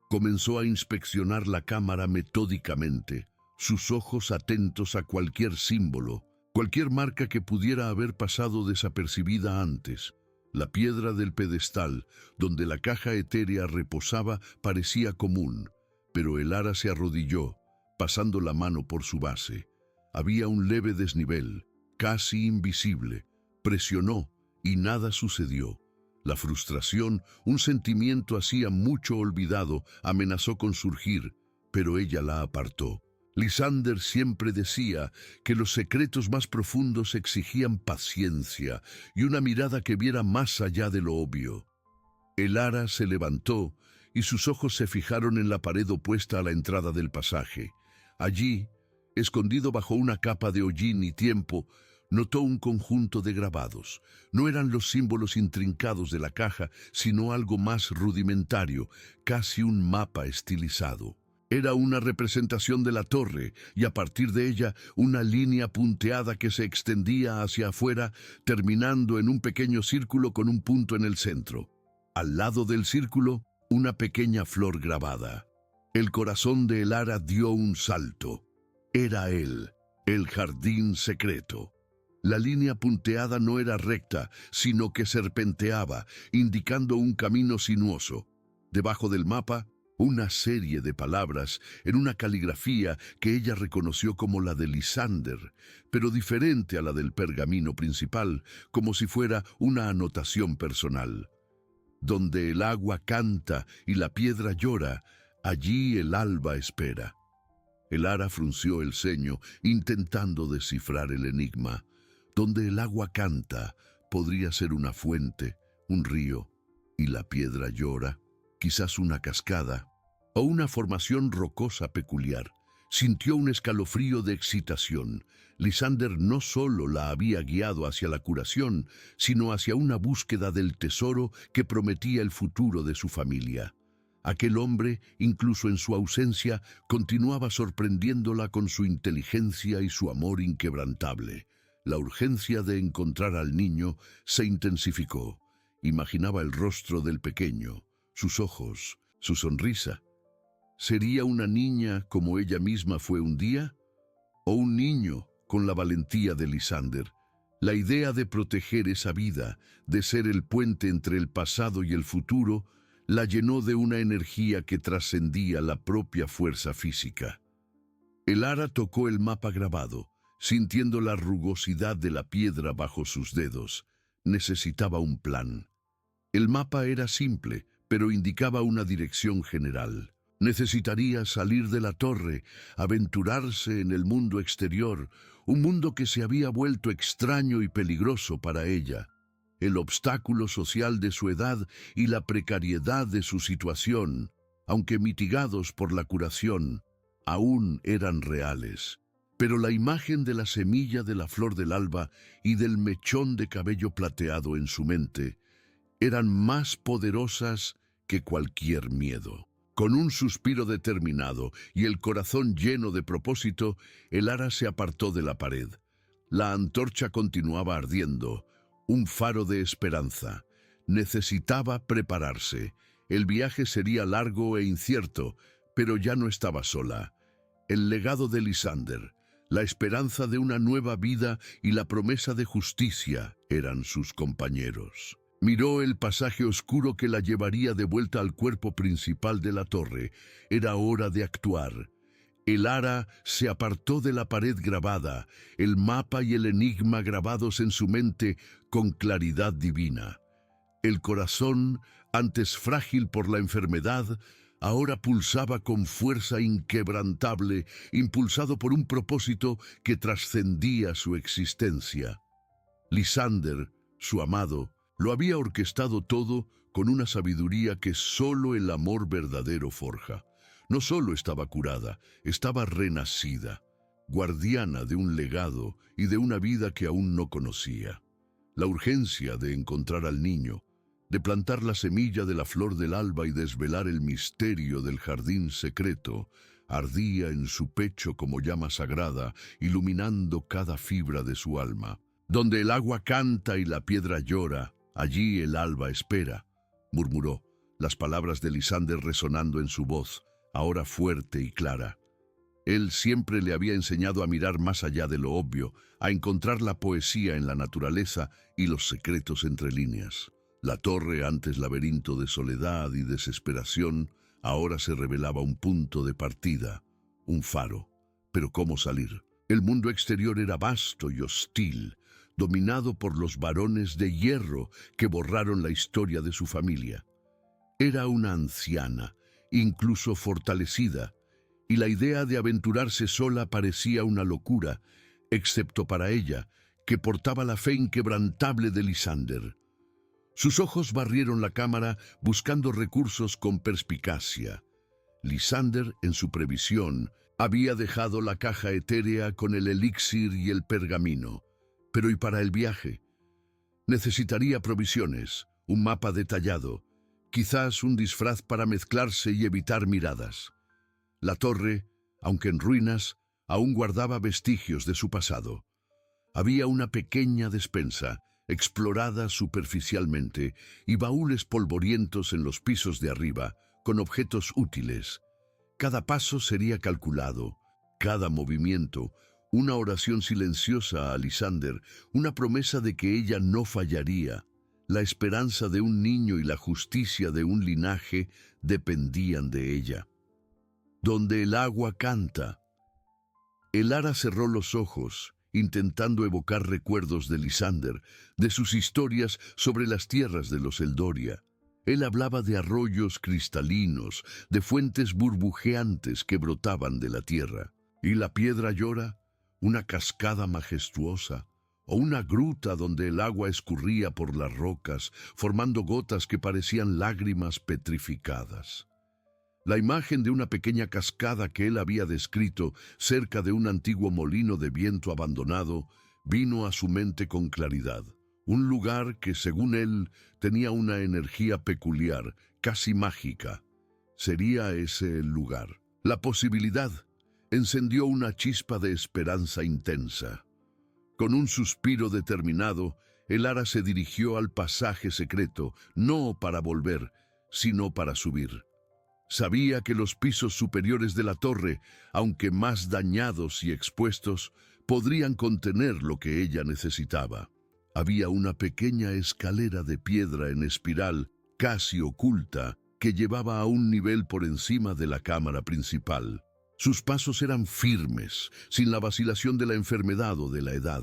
Comenzó a inspeccionar la cámara metódicamente, sus ojos atentos a cualquier símbolo, cualquier marca que pudiera haber pasado desapercibida antes. La piedra del pedestal, donde la caja etérea reposaba, parecía común, pero Elara se arrodilló, pasando la mano por su base. Había un leve desnivel, casi invisible. Presionó y nada sucedió. La frustración, un sentimiento hacía mucho olvidado, amenazó con surgir, pero ella la apartó. Lysander siempre decía que los secretos más profundos exigían paciencia y una mirada que viera más allá de lo obvio. Elara se levantó y sus ojos se fijaron en la pared opuesta a la entrada del pasaje. Allí, escondido bajo una capa de hollín y tiempo, notó un conjunto de grabados. No eran los símbolos intrincados de la caja, sino algo más rudimentario, casi un mapa estilizado. Era una representación de la torre, y a partir de ella una línea punteada que se extendía hacia afuera, terminando en un pequeño círculo con un punto en el centro. Al lado del círculo, una pequeña flor grabada. El corazón de Elara dio un salto. Era él, el jardín secreto. La línea punteada no era recta, sino que serpenteaba, indicando un camino sinuoso. Debajo del mapa, una serie de palabras en una caligrafía que ella reconoció como la de Lysander, pero diferente a la del pergamino principal, como si fuera una anotación personal. Donde el agua canta y la piedra llora, allí el alba espera. Elara frunció el ceño, intentando descifrar el enigma. Donde el agua canta, podría ser una fuente, un río, y la piedra llora, quizás una cascada, o una formación rocosa peculiar. Sintió un escalofrío de excitación. Lysander no solo la había guiado hacia la curación, sino hacia una búsqueda del tesoro que prometía el futuro de su familia. Aquel hombre, incluso en su ausencia, continuaba sorprendiéndola con su inteligencia y su amor inquebrantable. La urgencia de encontrar al niño se intensificó. Imaginaba el rostro del pequeño, sus ojos, su sonrisa. ¿Sería una niña como ella misma fue un día? ¿O un niño con la valentía de Lysander? La idea de proteger esa vida, de ser el puente entre el pasado y el futuro, la llenó de una energía que trascendía la propia fuerza física. El ara tocó el mapa grabado, sintiendo la rugosidad de la piedra bajo sus dedos. Necesitaba un plan. El mapa era simple, pero indicaba una dirección general. Necesitaría salir de la torre, aventurarse en el mundo exterior, un mundo que se había vuelto extraño y peligroso para ella. El obstáculo social de su edad y la precariedad de su situación, aunque mitigados por la curación, aún eran reales. Pero la imagen de la semilla de la flor del alba y del mechón de cabello plateado en su mente eran más poderosas que cualquier miedo. Con un suspiro determinado y el corazón lleno de propósito, el ara se apartó de la pared. La antorcha continuaba ardiendo, un faro de esperanza. Necesitaba prepararse. El viaje sería largo e incierto, pero ya no estaba sola. El legado de Lysander, la esperanza de una nueva vida y la promesa de justicia eran sus compañeros. Miró el pasaje oscuro que la llevaría de vuelta al cuerpo principal de la torre. Era hora de actuar. El ara se apartó de la pared grabada, el mapa y el enigma grabados en su mente con claridad divina. El corazón, antes frágil por la enfermedad, ahora pulsaba con fuerza inquebrantable, impulsado por un propósito que trascendía su existencia. Lysander, su amado, lo había orquestado todo con una sabiduría que solo el amor verdadero forja. No solo estaba curada, estaba renacida, guardiana de un legado y de una vida que aún no conocía. La urgencia de encontrar al niño, de plantar la semilla de la flor del alba y desvelar el misterio del jardín secreto, ardía en su pecho como llama sagrada, iluminando cada fibra de su alma. Donde el agua canta y la piedra llora, allí el alba espera, murmuró, las palabras de Lysander resonando en su voz, ahora fuerte y clara. Él siempre le había enseñado a mirar más allá de lo obvio, a encontrar la poesía en la naturaleza y los secretos entre líneas. La torre, antes laberinto de soledad y desesperación, ahora se revelaba un punto de partida, un faro. Pero ¿cómo salir? El mundo exterior era vasto y hostil, dominado por los varones de hierro que borraron la historia de su familia. Era una anciana, incluso fortalecida, y la idea de aventurarse sola parecía una locura, excepto para ella, que portaba la fe inquebrantable de Lysander. Sus ojos barrieron la cámara buscando recursos con perspicacia. Lysander, en su previsión, había dejado la caja etérea con el elixir y el pergamino. Pero ¿y para el viaje? Necesitaría provisiones, un mapa detallado, quizás un disfraz para mezclarse y evitar miradas. La torre, aunque en ruinas, aún guardaba vestigios de su pasado. Había una pequeña despensa, explorada superficialmente, y baúles polvorientos en los pisos de arriba, con objetos útiles. Cada paso sería calculado, cada movimiento, una oración silenciosa a Lysander, una promesa de que ella no fallaría. La esperanza de un niño y la justicia de un linaje dependían de ella. Donde el agua canta. El ara cerró los ojos, intentando evocar recuerdos de Lysander, de sus historias sobre las tierras de los Eldoria. Él hablaba de arroyos cristalinos, de fuentes burbujeantes que brotaban de la tierra. ¿Y la piedra llora? Una cascada majestuosa, o una gruta donde el agua escurría por las rocas, formando gotas que parecían lágrimas petrificadas. La imagen de una pequeña cascada que él había descrito cerca de un antiguo molino de viento abandonado vino a su mente con claridad. Un lugar que, según él, tenía una energía peculiar, casi mágica. ¿Sería ese el lugar? La posibilidad encendió una chispa de esperanza intensa. Con un suspiro determinado, el ara se dirigió al pasaje secreto, no para volver, sino para subir. Sabía que los pisos superiores de la torre, aunque más dañados y expuestos, podrían contener lo que ella necesitaba. Había una pequeña escalera de piedra en espiral, casi oculta, que llevaba a un nivel por encima de la cámara principal. Sus pasos eran firmes, sin la vacilación de la enfermedad o de la edad.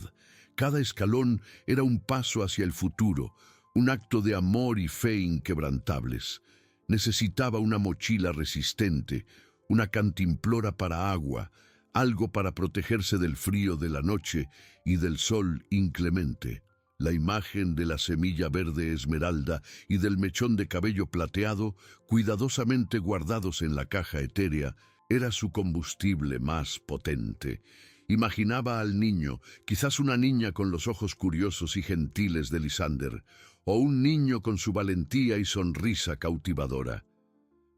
Cada escalón era un paso hacia el futuro, un acto de amor y fe inquebrantables. Necesitaba una mochila resistente, una cantimplora para agua, algo para protegerse del frío de la noche y del sol inclemente. La imagen de la semilla verde esmeralda y del mechón de cabello plateado, cuidadosamente guardados en la caja etérea, era su combustible más potente. Imaginaba al niño, quizás una niña con los ojos curiosos y gentiles de Lysander, o un niño con su valentía y sonrisa cautivadora.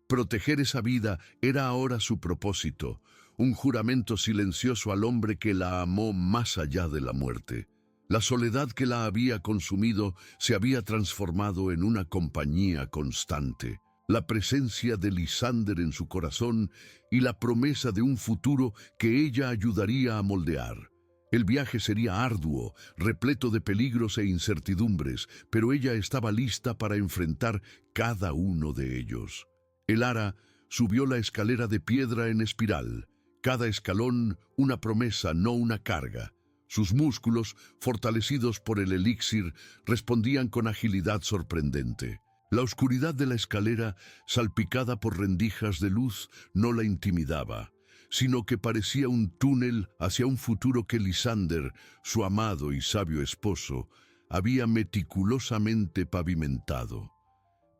Proteger esa vida era ahora su propósito, un juramento silencioso al hombre que la amó más allá de la muerte. La soledad que la había consumido se había transformado en una compañía constante. La presencia de Lysander en su corazón y la promesa de un futuro que ella ayudaría a moldear. El viaje sería arduo, repleto de peligros e incertidumbres, pero ella estaba lista para enfrentar cada uno de ellos. El ara subió la escalera de piedra en espiral, cada escalón una promesa, no una carga. Sus músculos, fortalecidos por el elixir, respondían con agilidad sorprendente. La oscuridad de la escalera, salpicada por rendijas de luz, no la intimidaba, sino que parecía un túnel hacia un futuro que Lysander, su amado y sabio esposo, había meticulosamente pavimentado.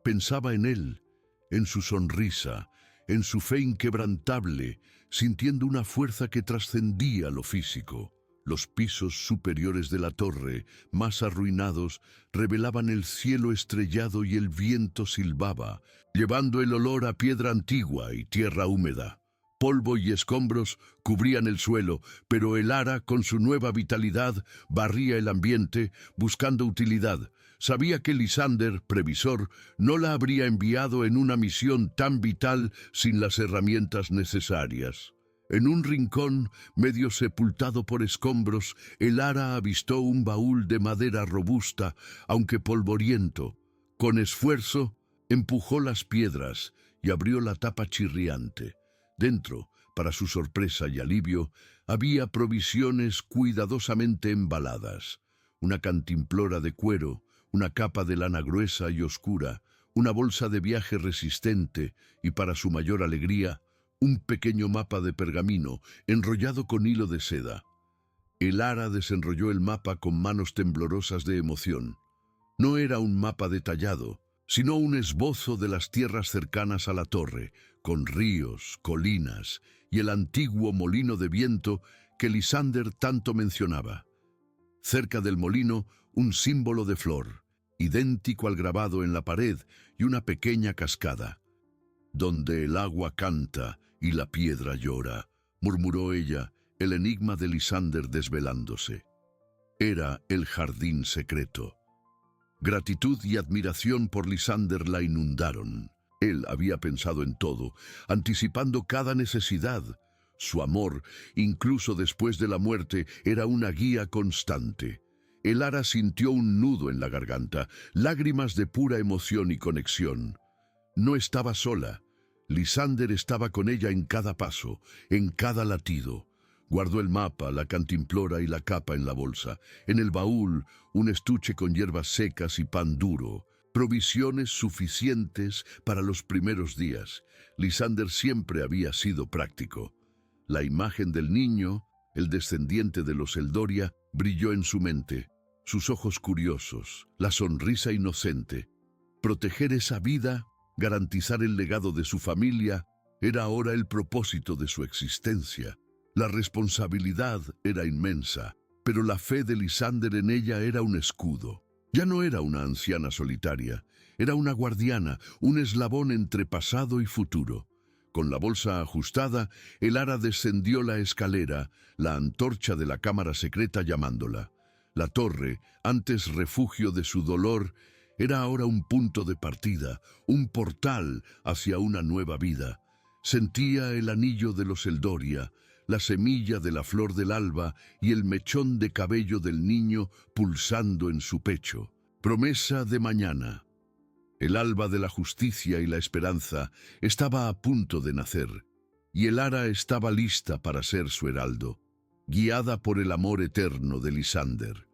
Pensaba en él, en su sonrisa, en su fe inquebrantable, sintiendo una fuerza que trascendía lo físico. Los pisos superiores de la torre, más arruinados, revelaban el cielo estrellado y el viento silbaba, llevando el olor a piedra antigua y tierra húmeda. Polvo y escombros cubrían el suelo, pero el ara, con su nueva vitalidad, barría el ambiente, buscando utilidad. Sabía que Lysander, previsor, no la habría enviado en una misión tan vital sin las herramientas necesarias. En un rincón, medio sepultado por escombros, el ara avistó un baúl de madera robusta, aunque polvoriento. Con esfuerzo, empujó las piedras y abrió la tapa chirriante. Dentro, para su sorpresa y alivio, había provisiones cuidadosamente embaladas. Una cantimplora de cuero, una capa de lana gruesa y oscura, una bolsa de viaje resistente y, para su mayor alegría, un pequeño mapa de pergamino enrollado con hilo de seda. El ara desenrolló el mapa con manos temblorosas de emoción. No era un mapa detallado, sino un esbozo de las tierras cercanas a la torre, con ríos, colinas y el antiguo molino de viento que Lysander tanto mencionaba. Cerca del molino, un símbolo de flor, idéntico al grabado en la pared, y una pequeña cascada. Donde el agua canta y la piedra llora, murmuró ella, el enigma de Lysander desvelándose. Era el jardín secreto. Gratitud y admiración por Lysander la inundaron. Él había pensado en todo, anticipando cada necesidad. Su amor, incluso después de la muerte, era una guía constante. El ara sintió un nudo en la garganta, lágrimas de pura emoción y conexión. No estaba sola. Lysander estaba con ella en cada paso, en cada latido. Guardó el mapa, la cantimplora y la capa en la bolsa. En el baúl, un estuche con hierbas secas y pan duro. Provisiones suficientes para los primeros días. Lysander siempre había sido práctico. La imagen del niño, el descendiente de los Eldoria, brilló en su mente, sus ojos curiosos, la sonrisa inocente. Proteger esa vida, garantizar el legado de su familia, era ahora el propósito de su existencia. La responsabilidad era inmensa, pero la fe de Lysander en ella era un escudo. Ya no era una anciana solitaria, era una guardiana, un eslabón entre pasado y futuro. Con la bolsa ajustada, Elara descendió la escalera, la antorcha de la cámara secreta llamándola. La torre, antes refugio de su dolor, era ahora un punto de partida, un portal hacia una nueva vida. Sentía el anillo de los Eldoria, la semilla de la flor del alba y el mechón de cabello del niño pulsando en su pecho. Promesa de mañana. El alba de la justicia y la esperanza estaba a punto de nacer, y Elara estaba lista para ser su heraldo, guiada por el amor eterno de Lysander.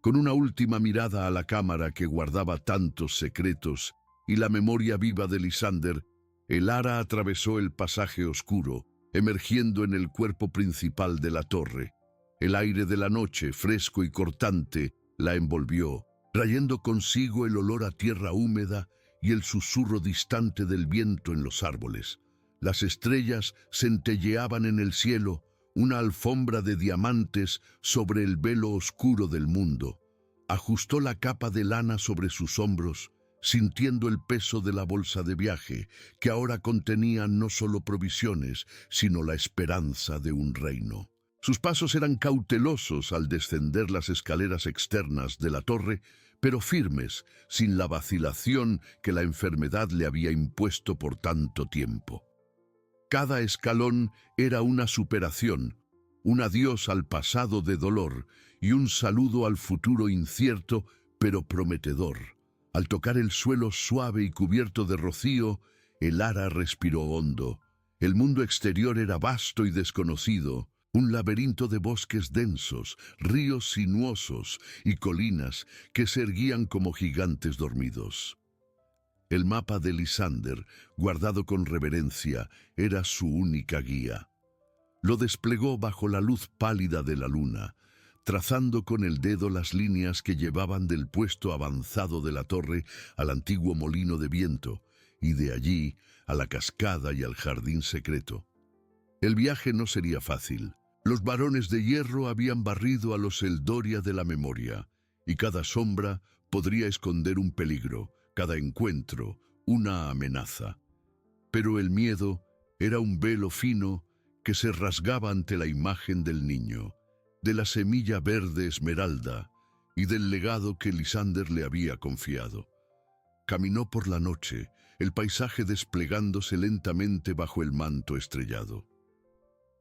Con una última mirada a la cámara que guardaba tantos secretos y la memoria viva de Lysander, Elara atravesó el pasaje oscuro, emergiendo en el cuerpo principal de la torre. El aire de la noche, fresco y cortante, la envolvió, trayendo consigo el olor a tierra húmeda y el susurro distante del viento en los árboles. Las estrellas centelleaban en el cielo, una alfombra de diamantes sobre el velo oscuro del mundo. Ajustó la capa de lana sobre sus hombros, sintiendo el peso de la bolsa de viaje, que ahora contenía no solo provisiones, sino la esperanza de un reino. Sus pasos eran cautelosos al descender las escaleras externas de la torre, pero firmes, sin la vacilación que la enfermedad le había impuesto por tanto tiempo. Cada escalón era una superación, un adiós al pasado de dolor y un saludo al futuro incierto, pero prometedor. Al tocar el suelo suave y cubierto de rocío, Elara respiró hondo. El mundo exterior era vasto y desconocido, un laberinto de bosques densos, ríos sinuosos y colinas que se erguían como gigantes dormidos. El mapa de Lysander, guardado con reverencia, era su única guía. Lo desplegó bajo la luz pálida de la luna, trazando con el dedo las líneas que llevaban del puesto avanzado de la torre al antiguo molino de viento, y de allí a la cascada y al jardín secreto. El viaje no sería fácil. Los varones de hierro habían barrido a los Eldoria de la memoria, y cada sombra podría esconder un peligro, cada encuentro una amenaza. Pero el miedo era un velo fino que se rasgaba ante la imagen del niño, de la semilla verde esmeralda y del legado que Lysander le había confiado. Caminó por la noche, el paisaje desplegándose lentamente bajo el manto estrellado.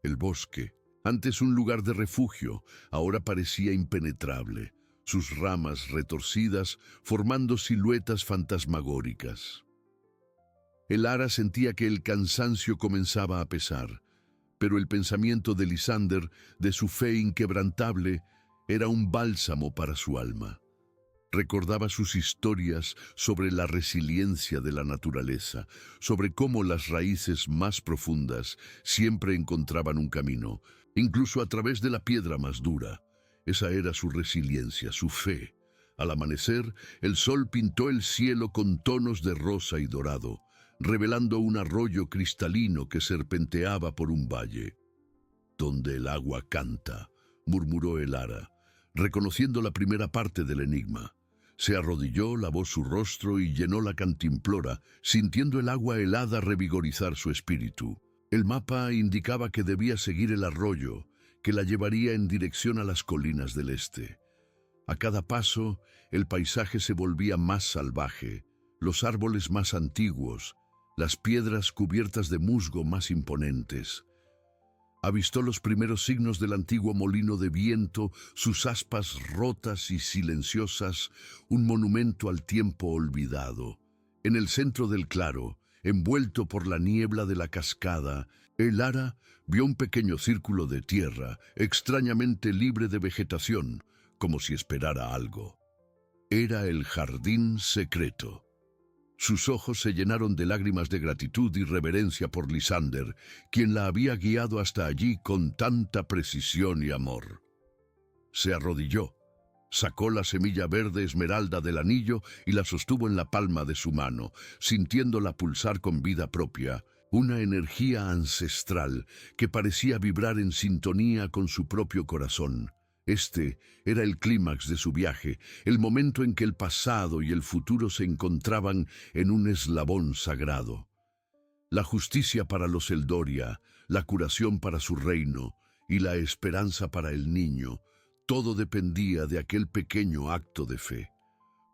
El bosque, antes un lugar de refugio, ahora parecía impenetrable, sus ramas retorcidas formando siluetas fantasmagóricas. Elara sentía que el cansancio comenzaba a pesar, pero el pensamiento de Lysander, de su fe inquebrantable, era un bálsamo para su alma. Recordaba sus historias sobre la resiliencia de la naturaleza, sobre cómo las raíces más profundas siempre encontraban un camino, incluso a través de la piedra más dura. Esa era su resiliencia, su fe. Al amanecer, el sol pintó el cielo con tonos de rosa y dorado, revelando un arroyo cristalino que serpenteaba por un valle. «Donde el agua canta», murmuró Elara, reconociendo la primera parte del enigma. Se arrodilló, lavó su rostro y llenó la cantimplora, sintiendo el agua helada revigorizar su espíritu. El mapa indicaba que debía seguir el arroyo, que la llevaría en dirección a las colinas del este. A cada paso, el paisaje se volvía más salvaje, los árboles más antiguos, las piedras cubiertas de musgo más imponentes. Avistó los primeros signos del antiguo molino de viento, sus aspas rotas y silenciosas, un monumento al tiempo olvidado. En el centro del claro, envuelto por la niebla de la cascada, Elara vio un pequeño círculo de tierra, extrañamente libre de vegetación, como si esperara algo. Era el jardín secreto. Sus ojos se llenaron de lágrimas de gratitud y reverencia por Lysander, quien la había guiado hasta allí con tanta precisión y amor. Se arrodilló, sacó la semilla verde esmeralda del anillo y la sostuvo en la palma de su mano, sintiéndola pulsar con vida propia, una energía ancestral que parecía vibrar en sintonía con su propio corazón. Este era el clímax de su viaje, el momento en que el pasado y el futuro se encontraban en un eslabón sagrado. La justicia para los Eldoria, la curación para su reino y la esperanza para el niño, todo dependía de aquel pequeño acto de fe.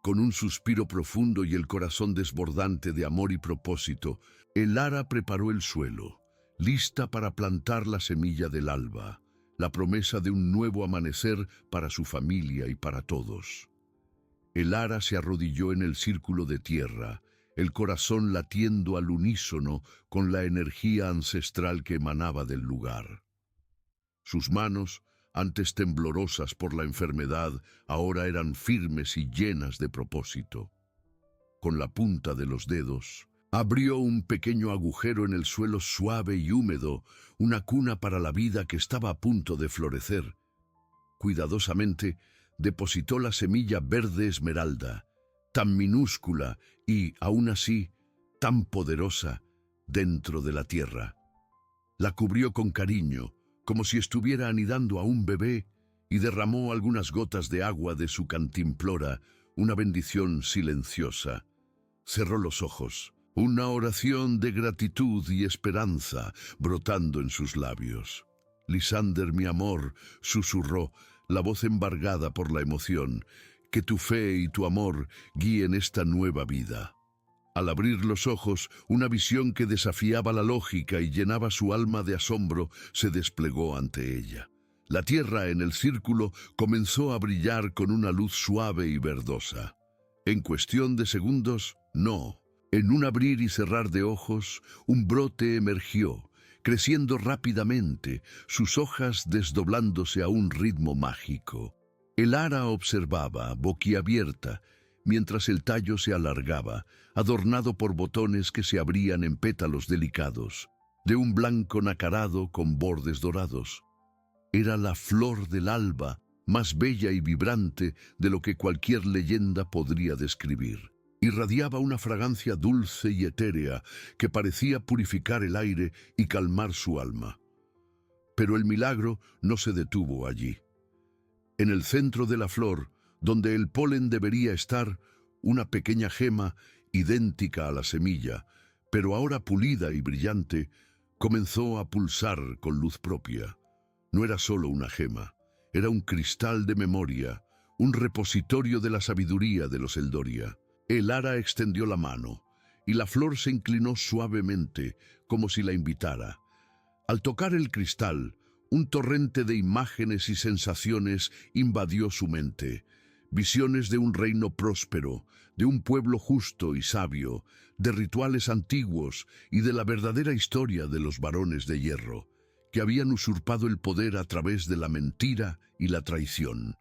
Con un suspiro profundo y el corazón desbordante de amor y propósito, Elara preparó el suelo, lista para plantar la semilla del alba, la promesa de un nuevo amanecer para su familia y para todos. Elara se arrodilló en el círculo de tierra, el corazón latiendo al unísono con la energía ancestral que emanaba del lugar. Sus manos, antes temblorosas por la enfermedad, ahora eran firmes y llenas de propósito. Con la punta de los dedos, abrió un pequeño agujero en el suelo suave y húmedo, una cuna para la vida que estaba a punto de florecer. Cuidadosamente, depositó la semilla verde esmeralda, tan minúscula y, aún así, tan poderosa, dentro de la tierra. La cubrió con cariño, como si estuviera anidando a un bebé, y derramó algunas gotas de agua de su cantimplora, una bendición silenciosa. Cerró los ojos, una oración de gratitud y esperanza brotando en sus labios. «Lisander, mi amor», susurró, la voz embargada por la emoción, «que tu fe y tu amor guíen esta nueva vida». Al abrir los ojos, una visión que desafiaba la lógica y llenaba su alma de asombro se desplegó ante ella. La tierra en el círculo comenzó a brillar con una luz suave y verdosa. En cuestión de segundos, no. En un abrir y cerrar de ojos, un brote emergió, creciendo rápidamente, sus hojas desdoblándose a un ritmo mágico. Elara observaba, boquiabierta, mientras el tallo se alargaba, adornado por botones que se abrían en pétalos delicados, de un blanco nacarado con bordes dorados. Era la flor del alba, más bella y vibrante de lo que cualquier leyenda podría describir. Irradiaba una fragancia dulce y etérea que parecía purificar el aire y calmar su alma. Pero el milagro no se detuvo allí. En el centro de la flor, donde el polen debería estar, una pequeña gema idéntica a la semilla, pero ahora pulida y brillante, comenzó a pulsar con luz propia. No era solo una gema, era un cristal de memoria, un repositorio de la sabiduría de los Eldoria. Elara extendió la mano, y la flor se inclinó suavemente, como si la invitara. Al tocar el cristal, un torrente de imágenes y sensaciones invadió su mente. Visiones de un reino próspero, de un pueblo justo y sabio, de rituales antiguos y de la verdadera historia de los varones de hierro, que habían usurpado el poder a través de la mentira y la traición.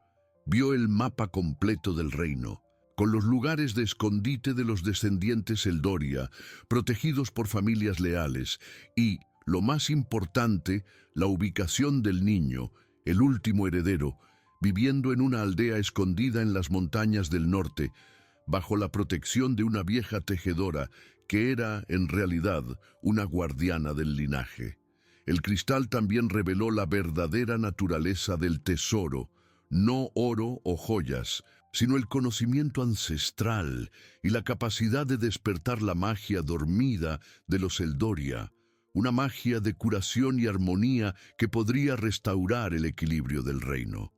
Vio el mapa completo del reino, con los lugares de escondite de los descendientes Eldoria, protegidos por familias leales, y, lo más importante, la ubicación del niño, el último heredero, viviendo en una aldea escondida en las montañas del norte, bajo la protección de una vieja tejedora que era, en realidad, una guardiana del linaje. El cristal también reveló la verdadera naturaleza del tesoro, no oro o joyas, sino el conocimiento ancestral y la capacidad de despertar la magia dormida de los Eldoria, una magia de curación y armonía que podría restaurar el equilibrio del reino.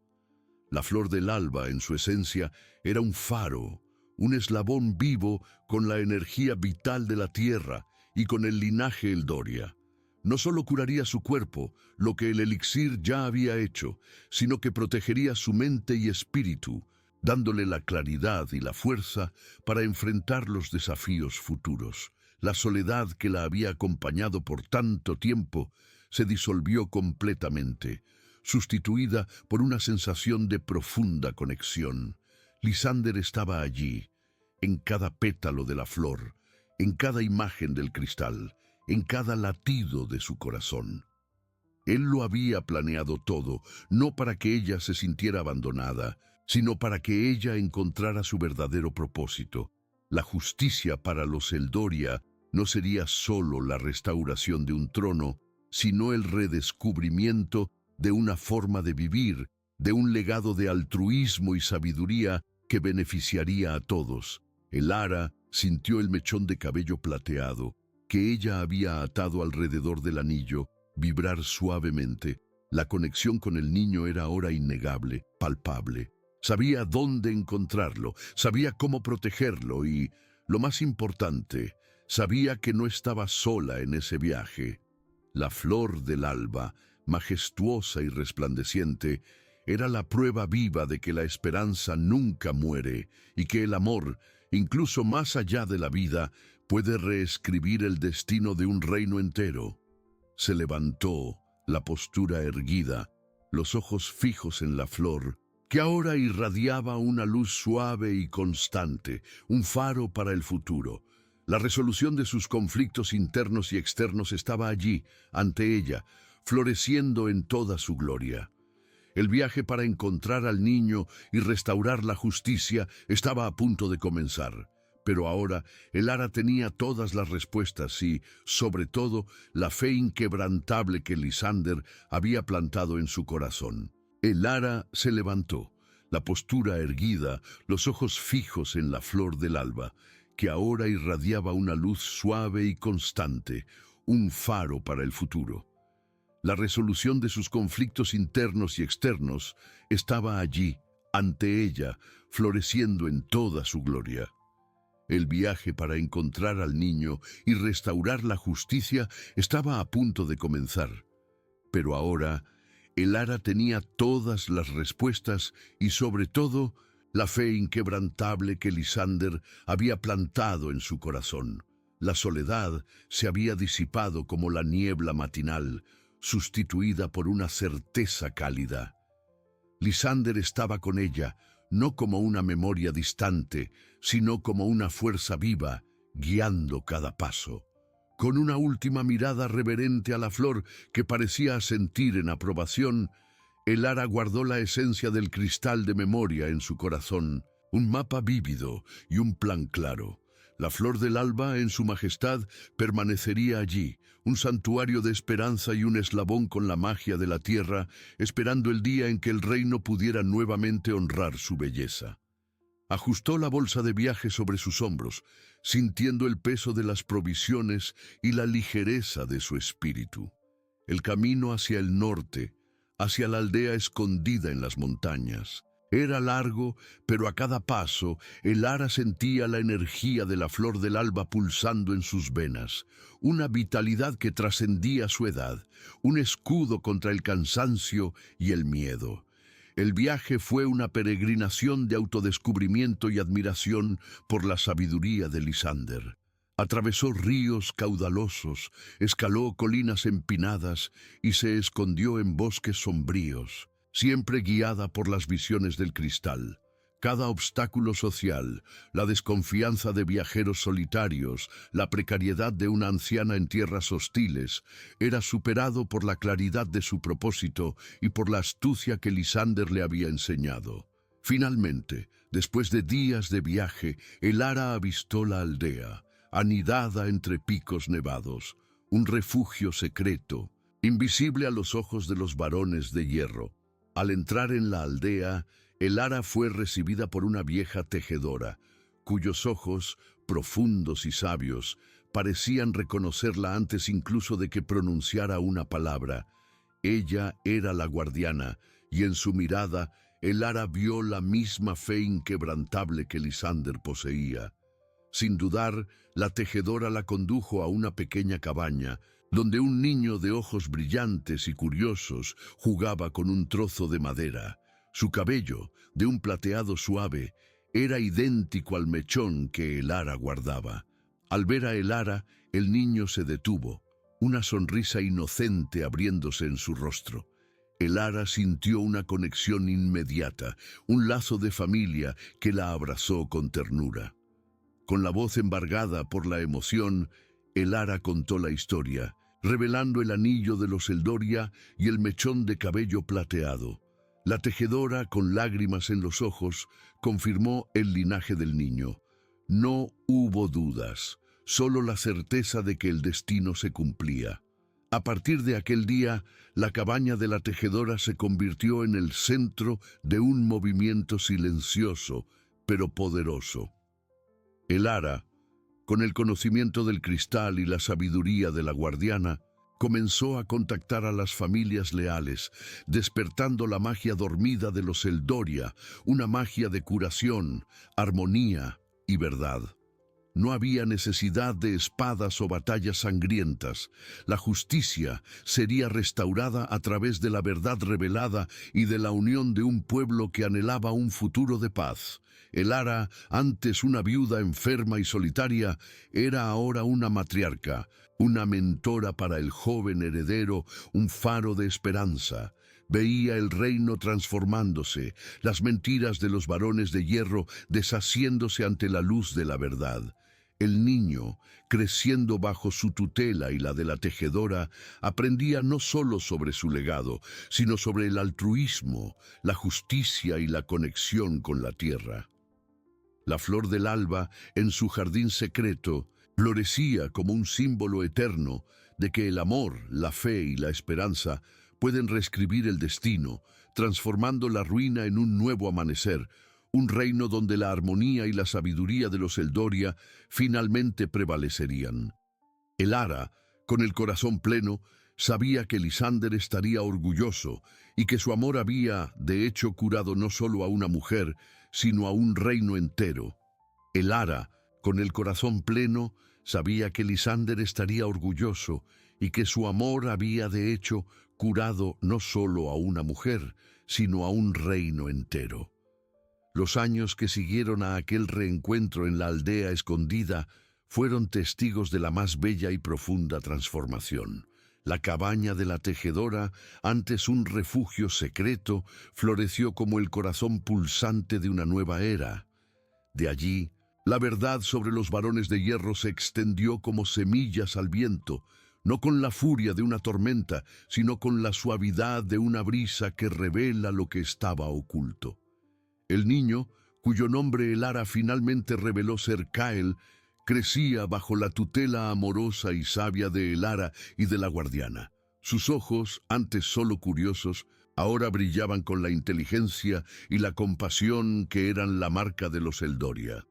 La flor del alba, en su esencia, era un faro, un eslabón vivo con la energía vital de la tierra y con el linaje Eldoria. No solo curaría su cuerpo, lo que el elixir ya había hecho, sino que protegería su mente y espíritu, dándole la claridad y la fuerza para enfrentar los desafíos futuros. La soledad que la había acompañado por tanto tiempo se disolvió completamente, sustituida por una sensación de profunda conexión. Lisander estaba allí, en cada pétalo de la flor, en cada imagen del cristal, en cada latido de su corazón. Él lo había planeado todo, no para que ella se sintiera abandonada, sino para que ella encontrara su verdadero propósito. La justicia para los Eldoria no sería solo la restauración de un trono, sino el redescubrimiento de una forma de vivir, de un legado de altruismo y sabiduría que beneficiaría a todos. Elara sintió el mechón de cabello plateado que ella había atado alrededor del anillo vibrar suavemente. La conexión con el niño era ahora innegable, palpable. Sabía dónde encontrarlo, sabía cómo protegerlo y, lo más importante, sabía que no estaba sola en ese viaje. La flor del alba, majestuosa y resplandeciente, era la prueba viva de que la esperanza nunca muere y que el amor, incluso más allá de la vida, puede reescribir el destino de un reino entero. Se levantó, la postura erguida, los ojos fijos en la flor, que ahora irradiaba una luz suave y constante, un faro para el futuro. La resolución de sus conflictos internos y externos estaba allí, ante ella, floreciendo en toda su gloria. El viaje para encontrar al niño y restaurar la justicia estaba a punto de comenzar. Pero ahora Elara tenía todas las respuestas y, sobre todo, la fe inquebrantable que Lysander había plantado en su corazón. Elara se levantó, la postura erguida, los ojos fijos en la flor del alba, que ahora irradiaba una luz suave y constante, un faro para el futuro. La resolución de sus conflictos internos y externos estaba allí, ante ella, floreciendo en toda su gloria. El viaje para encontrar al niño y restaurar la justicia estaba a punto de comenzar. Pero ahora, Elara tenía todas las respuestas y, sobre todo, la fe inquebrantable que Lysander había plantado en su corazón. La soledad se había disipado como la niebla matinal, sustituida por una certeza cálida. Lysander estaba con ella, no como una memoria distante, sino como una fuerza viva, guiando cada paso. Con una última mirada reverente a la flor que parecía asentir en aprobación, Elara guardó la esencia del cristal de memoria en su corazón, un mapa vívido y un plan claro. La flor del alba, en su majestad, permanecería allí, un santuario de esperanza y un eslabón con la magia de la tierra, esperando el día en que el reino pudiera nuevamente honrar su belleza. Ajustó la bolsa de viaje sobre sus hombros, sintiendo el peso de las provisiones y la ligereza de su espíritu. El camino hacia el norte, hacia la aldea escondida en las montañas, era largo, pero a cada paso Elara sentía la energía de la flor del alba pulsando en sus venas, una vitalidad que trascendía su edad, un escudo contra el cansancio y el miedo. El viaje fue una peregrinación de autodescubrimiento y admiración por la sabiduría de Lysander. Atravesó ríos caudalosos, escaló colinas empinadas y se escondió en bosques sombríos, siempre guiada por las visiones del cristal. Cada obstáculo social, la desconfianza de viajeros solitarios, la precariedad de una anciana en tierras hostiles, era superado por la claridad de su propósito y por la astucia que Lysander le había enseñado. Finalmente, después de días de viaje, Elara avistó la aldea, anidada entre picos nevados, un refugio secreto, invisible a los ojos de los varones de hierro. Al entrar en la aldea, Elara fue recibida por una vieja tejedora, cuyos ojos, profundos y sabios, parecían reconocerla antes incluso de que pronunciara una palabra. Ella era la guardiana, y en su mirada, Elara vio la misma fe inquebrantable que Lysander poseía. Sin dudar, la tejedora la condujo a una pequeña cabaña, donde un niño de ojos brillantes y curiosos jugaba con un trozo de madera. Su cabello, de un plateado suave, era idéntico al mechón que Elara guardaba. Al ver a Elara, el niño se detuvo, una sonrisa inocente abriéndose en su rostro. Elara sintió una conexión inmediata, un lazo de familia que la abrazó con ternura. Con la voz embargada por la emoción, Elara contó la historia, revelando el anillo de los Eldoria y el mechón de cabello plateado. La tejedora, con lágrimas en los ojos, confirmó el linaje del niño. No hubo dudas, solo la certeza de que el destino se cumplía. A partir de aquel día, la cabaña de la tejedora se convirtió en el centro de un movimiento silencioso, pero poderoso. El Ara, con el conocimiento del cristal y la sabiduría de la guardiana, comenzó a contactar a las familias leales, despertando la magia dormida de los Eldoria, una magia de curación, armonía y verdad. No había necesidad de espadas o batallas sangrientas. La justicia sería restaurada a través de la verdad revelada y de la unión de un pueblo que anhelaba un futuro de paz. El Ara, antes una viuda enferma y solitaria, era ahora una matriarca, una mentora para el joven heredero, un faro de esperanza. Veía el reino transformándose, las mentiras de los varones de hierro deshaciéndose ante la luz de la verdad. El niño, creciendo bajo su tutela y la de la tejedora, aprendía no solo sobre su legado, sino sobre el altruismo, la justicia y la conexión con la tierra. La flor del alba, en su jardín secreto, florecía como un símbolo eterno de que el amor, la fe y la esperanza pueden reescribir el destino, transformando la ruina en un nuevo amanecer, un reino donde la armonía y la sabiduría de los Eldoria finalmente prevalecerían. El Ara, con el corazón pleno, sabía que Lisander estaría orgulloso y que su amor había, de hecho, curado no solo a una mujer, sino a un reino entero. El Ara, con el corazón pleno, sabía que Lisander estaría orgulloso y que su amor había, de hecho, curado no solo a una mujer, sino a un reino entero. Los años que siguieron a aquel reencuentro en la aldea escondida fueron testigos de la más bella y profunda transformación. La cabaña de la tejedora, antes un refugio secreto, floreció como el corazón pulsante de una nueva era. De allí, la verdad sobre los varones de hierro se extendió como semillas al viento, no con la furia de una tormenta, sino con la suavidad de una brisa que revela lo que estaba oculto. El niño, cuyo nombre el Ara finalmente reveló ser Kael, crecía bajo la tutela amorosa y sabia de el Ara y de la guardiana. Sus ojos, antes solo curiosos, ahora brillaban con la inteligencia y la compasión que eran la marca de los Eldoria.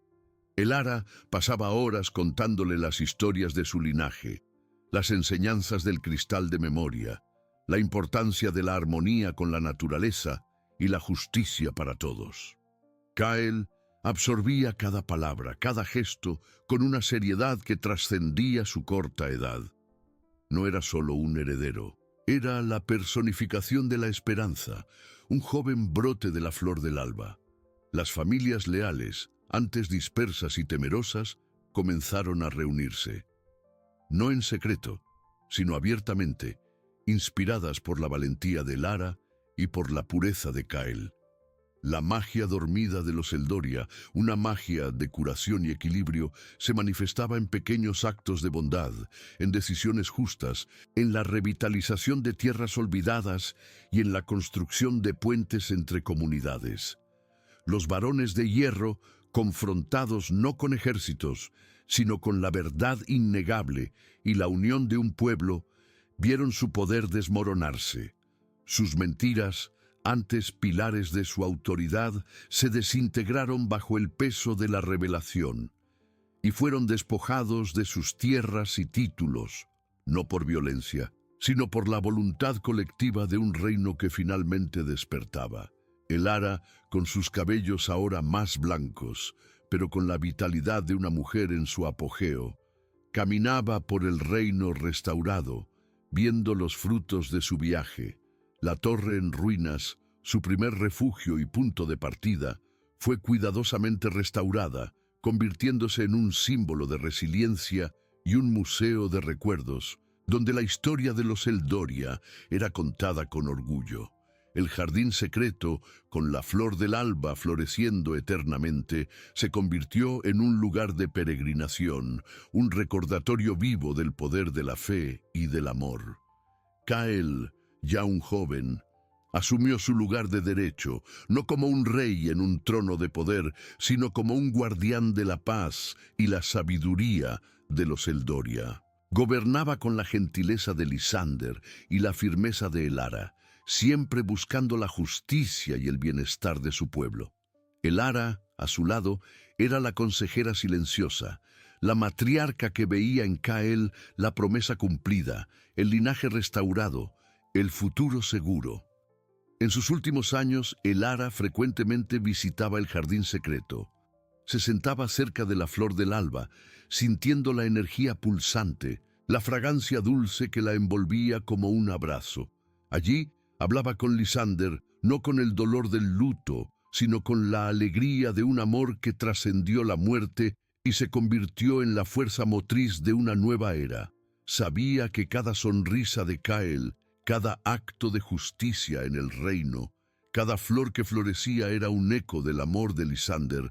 El Ara pasaba horas contándole las historias de su linaje, las enseñanzas del cristal de memoria, la importancia de la armonía con la naturaleza y la justicia para todos. Kael absorbía cada palabra, cada gesto, con una seriedad que trascendía su corta edad. No era solo un heredero, era la personificación de la esperanza, un joven brote de la flor del alba. Las familias leales, antes dispersas y temerosas, comenzaron a reunirse. No en secreto, sino abiertamente, inspiradas por la valentía de Lara y por la pureza de Kael. La magia dormida de los Eldoria, una magia de curación y equilibrio, se manifestaba en pequeños actos de bondad, en decisiones justas, en la revitalización de tierras olvidadas y en la construcción de puentes entre comunidades. Los varones de hierro, confrontados no con ejércitos, sino con la verdad innegable y la unión de un pueblo, vieron su poder desmoronarse. Sus mentiras, antes pilares de su autoridad, se desintegraron bajo el peso de la revelación y fueron despojados de sus tierras y títulos, no por violencia, sino por la voluntad colectiva de un reino que finalmente despertaba. El Ara, con sus cabellos ahora más blancos, pero con la vitalidad de una mujer en su apogeo, caminaba por el reino restaurado, viendo los frutos de su viaje. La torre en ruinas, su primer refugio y punto de partida, fue cuidadosamente restaurada, convirtiéndose en un símbolo de resiliencia y un museo de recuerdos, donde la historia de los Eldoria era contada con orgullo. El jardín secreto, con la flor del alba floreciendo eternamente, se convirtió en un lugar de peregrinación, un recordatorio vivo del poder de la fe y del amor. Kael, ya un joven, asumió su lugar de derecho, no como un rey en un trono de poder, sino como un guardián de la paz y la sabiduría de los Eldoria. Gobernaba con la gentileza de Lysander y la firmeza de Elara, siempre buscando la justicia y el bienestar de su pueblo. Elara, a su lado, era la consejera silenciosa, la matriarca que veía en Kael la promesa cumplida, el linaje restaurado, el futuro seguro. En sus últimos años, Elara frecuentemente visitaba el jardín secreto. Se sentaba cerca de la flor del alba, sintiendo la energía pulsante, la fragancia dulce que la envolvía como un abrazo. Allí hablaba con Lysander, no con el dolor del luto, sino con la alegría de un amor que trascendió la muerte y se convirtió en la fuerza motriz de una nueva era. Sabía que cada sonrisa de Kael, cada acto de justicia en el reino, cada flor que florecía era un eco del amor de Lysander,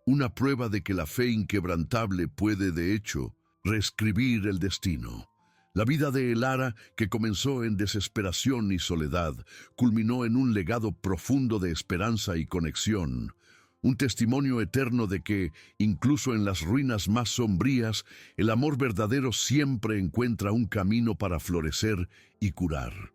una prueba de que la fe inquebrantable puede, de hecho, reescribir el destino. La vida de Elara, que comenzó en desesperación y soledad, culminó en un legado profundo de esperanza y conexión, un testimonio eterno de que, incluso en las ruinas más sombrías, el amor verdadero siempre encuentra un camino para florecer y curar.